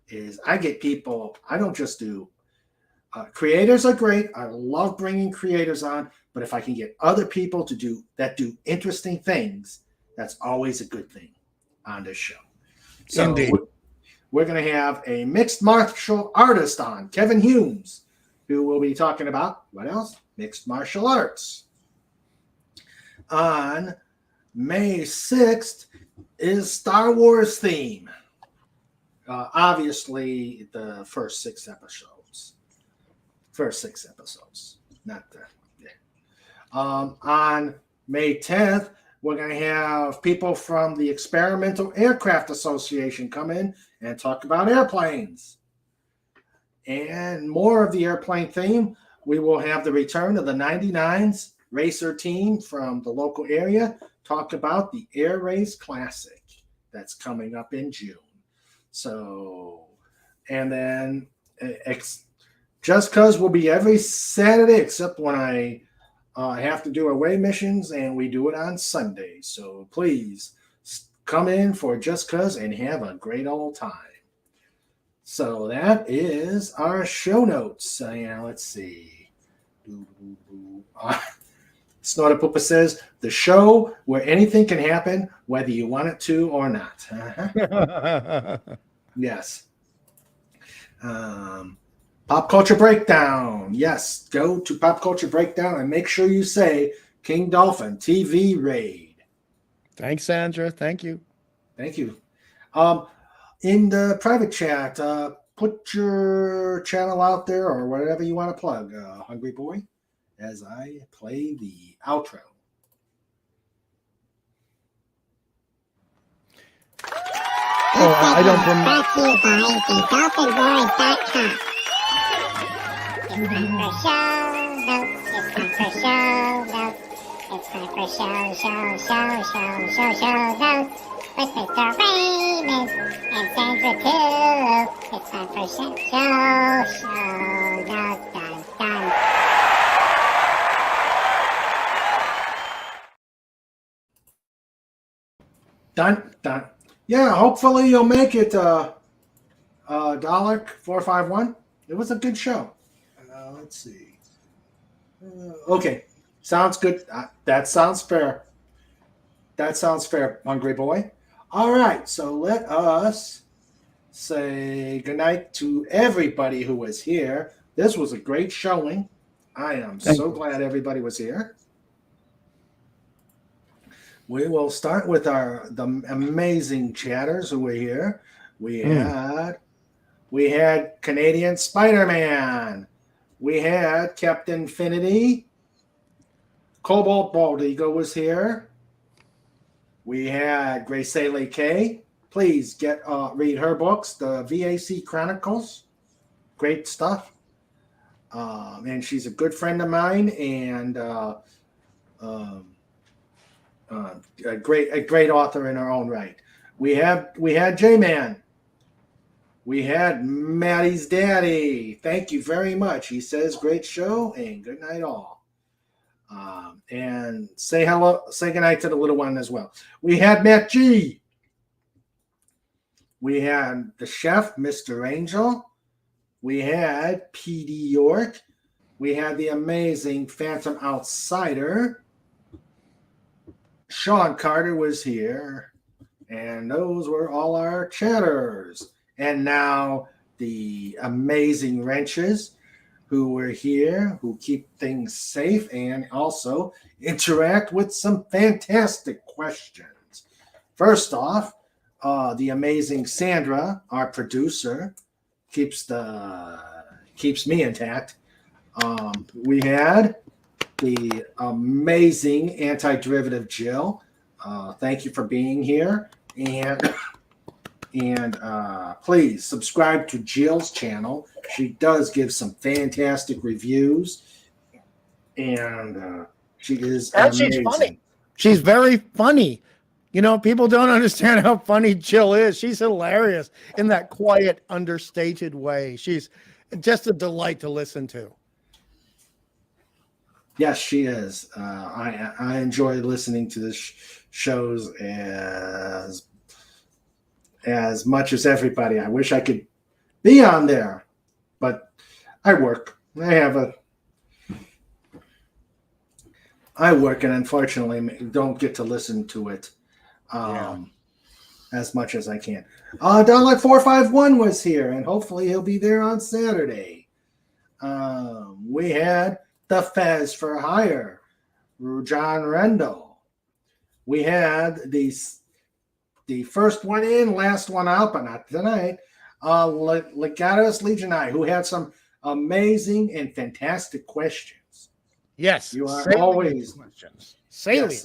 is I get people, I don't just do, creators are great. I love bringing creators on, but if I can get other people to do interesting things, that's always a good thing on this show. So Indeed. we're going to have a mixed martial artist on, Kevin Humes, who will be talking about, what else? Mixed martial arts. On May 6th is Star Wars theme. Obviously, the first six episodes. Not the. Yeah. On May 10th, we're going to have people from the Experimental Aircraft Association come in and talk about airplanes. And more of the airplane theme, we will have the return of the 99s racer team from the local area talk about the Air Race Classic that's coming up in June. So, and then Just Cuz will be every Saturday except when I have to do away missions, and we do it on Sunday. So please come in for Just Cuz and have a great old time. So that is our show notes. Let's see. Snorter Poopa says, the show where anything can happen, whether you want it to or not. Yes. Pop Culture Breakdown. Yes, go to Pop Culture Breakdown and make sure you say King Dolphin TV Raid. Thanks, Sandra. Thank you. Thank you. In the private chat, put your channel out there or whatever you want to plug, Hungry Boy, as I play the outro. I don't Brought to you by thedolphinboys.com. It's time for show notes. It's time for show notes. With Mr. Raymond and Sandra too. It's time for show notes. Done. Done. Yeah, hopefully you'll make it, $451. It was a good show. Let's see. Okay, sounds good. That sounds fair. Hungry Boy. All right, so let us say goodnight to everybody who was here. This was a great showing. I am so glad everybody was here. We will start with the amazing chatters who were here. We had Canadian Spider-Man. We had Captain Infinity. Cobalt Bald Eagle was here. We had Grace Haley K. Please read her books, the VAC Chronicles. Great stuff. And she's a good friend of mine and a great author in her own right. We had J-Man. We had Maddie's daddy. Thank you very much. He says, great show and good night all. And say goodnight to the little one as well. We had Matt G. We had the chef, Mr. Angel. We had P.D. York. We had the amazing Phantom Outsider. Sean Carter was here. And those were all our chatters. And now the amazing wrenches who were here, who keep things safe and also interact with some fantastic questions. First off, the amazing Sandra, our producer, keeps me intact. We had the amazing anti-derivative Jill. Thank you for being here. And please subscribe to Jill's channel. She does give some fantastic reviews. And she is amazing. She's funny. She's very funny. You know, people don't understand how funny Jill is. She's hilarious in that quiet, understated way. She's just a delight to listen to. Yes, she is. I enjoy listening to the shows as much as everybody. I wish I could be on there, but I work. I work and unfortunately don't get to listen to it as much as I can. Donlet 451 was here, and hopefully he'll be there on Saturday. We had the Fez for Hire, John Rendell. We had the first one in, last one out, but not tonight. Legatus Legionai, who had some amazing and fantastic questions. Yes, you are always questions. Salient.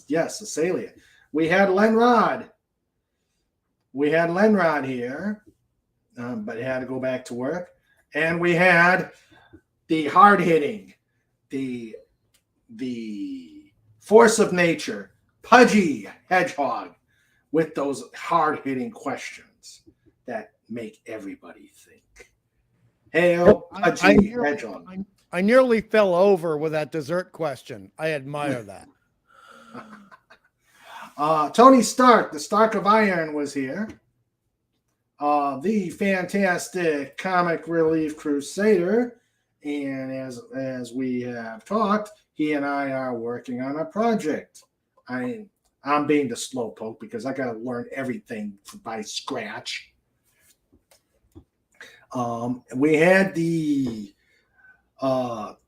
Yes, salient. We had Lenrod. Here, but he had to go back to work. And we had the hard hitting, the force of nature, Pudgy Hedgehog, with those hard hitting questions that make everybody think. Hey, Pudgy Hedgehog. I nearly fell over with that dessert question. I admire that. Tony Stark, the Stark of Iron, was here. The fantastic comic relief crusader. And as we have talked, he and I are working on a project. I'm being the slowpoke because I got to learn everything by scratch. We had the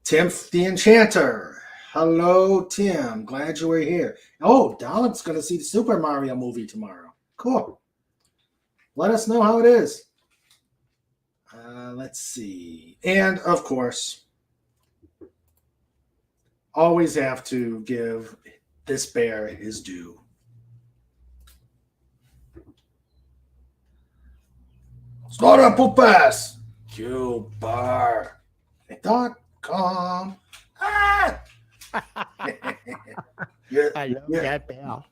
Tim the Enchanter. Hello, Tim. Glad you were here. Oh, Dollop's going to see the Super Mario movie tomorrow. Cool. Let us know how it is. Let's see. And, of course, always have to give this bear his due. Slaughter Pupas. QBar.com. Ah! I love that bear.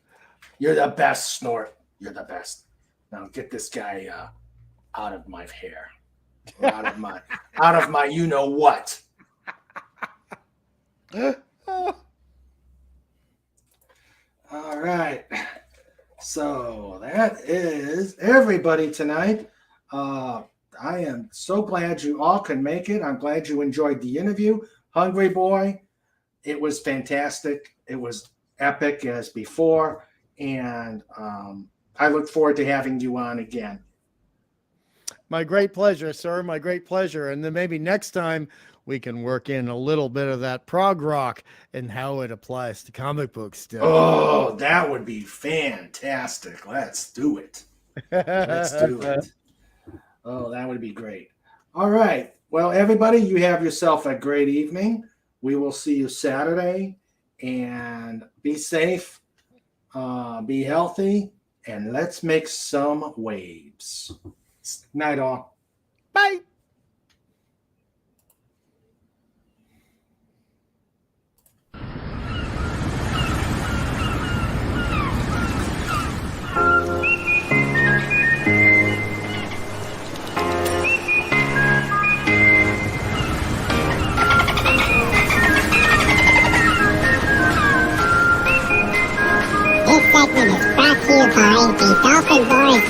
You're the best, Snort. You're the best. Now get this guy out of my hair. Out of my you know what. All right. So that is everybody tonight. I am so glad you all can make it. I'm glad you enjoyed the interview. Hungry Boy, it was fantastic. It was epic as before. And I look forward to having you on again. My great pleasure, sir. My great pleasure. And then maybe next time we can work in a little bit of that prog rock and how it applies to comic book stuff. Oh, that would be fantastic. Let's do it. Let's do it. Oh, that would be great. All right. Well, everybody, you have yourself a great evening. We will see you Saturday. And be safe, be healthy, and let's make some waves. Night all. Bye. This segment is brought to you by the Dolphin Boys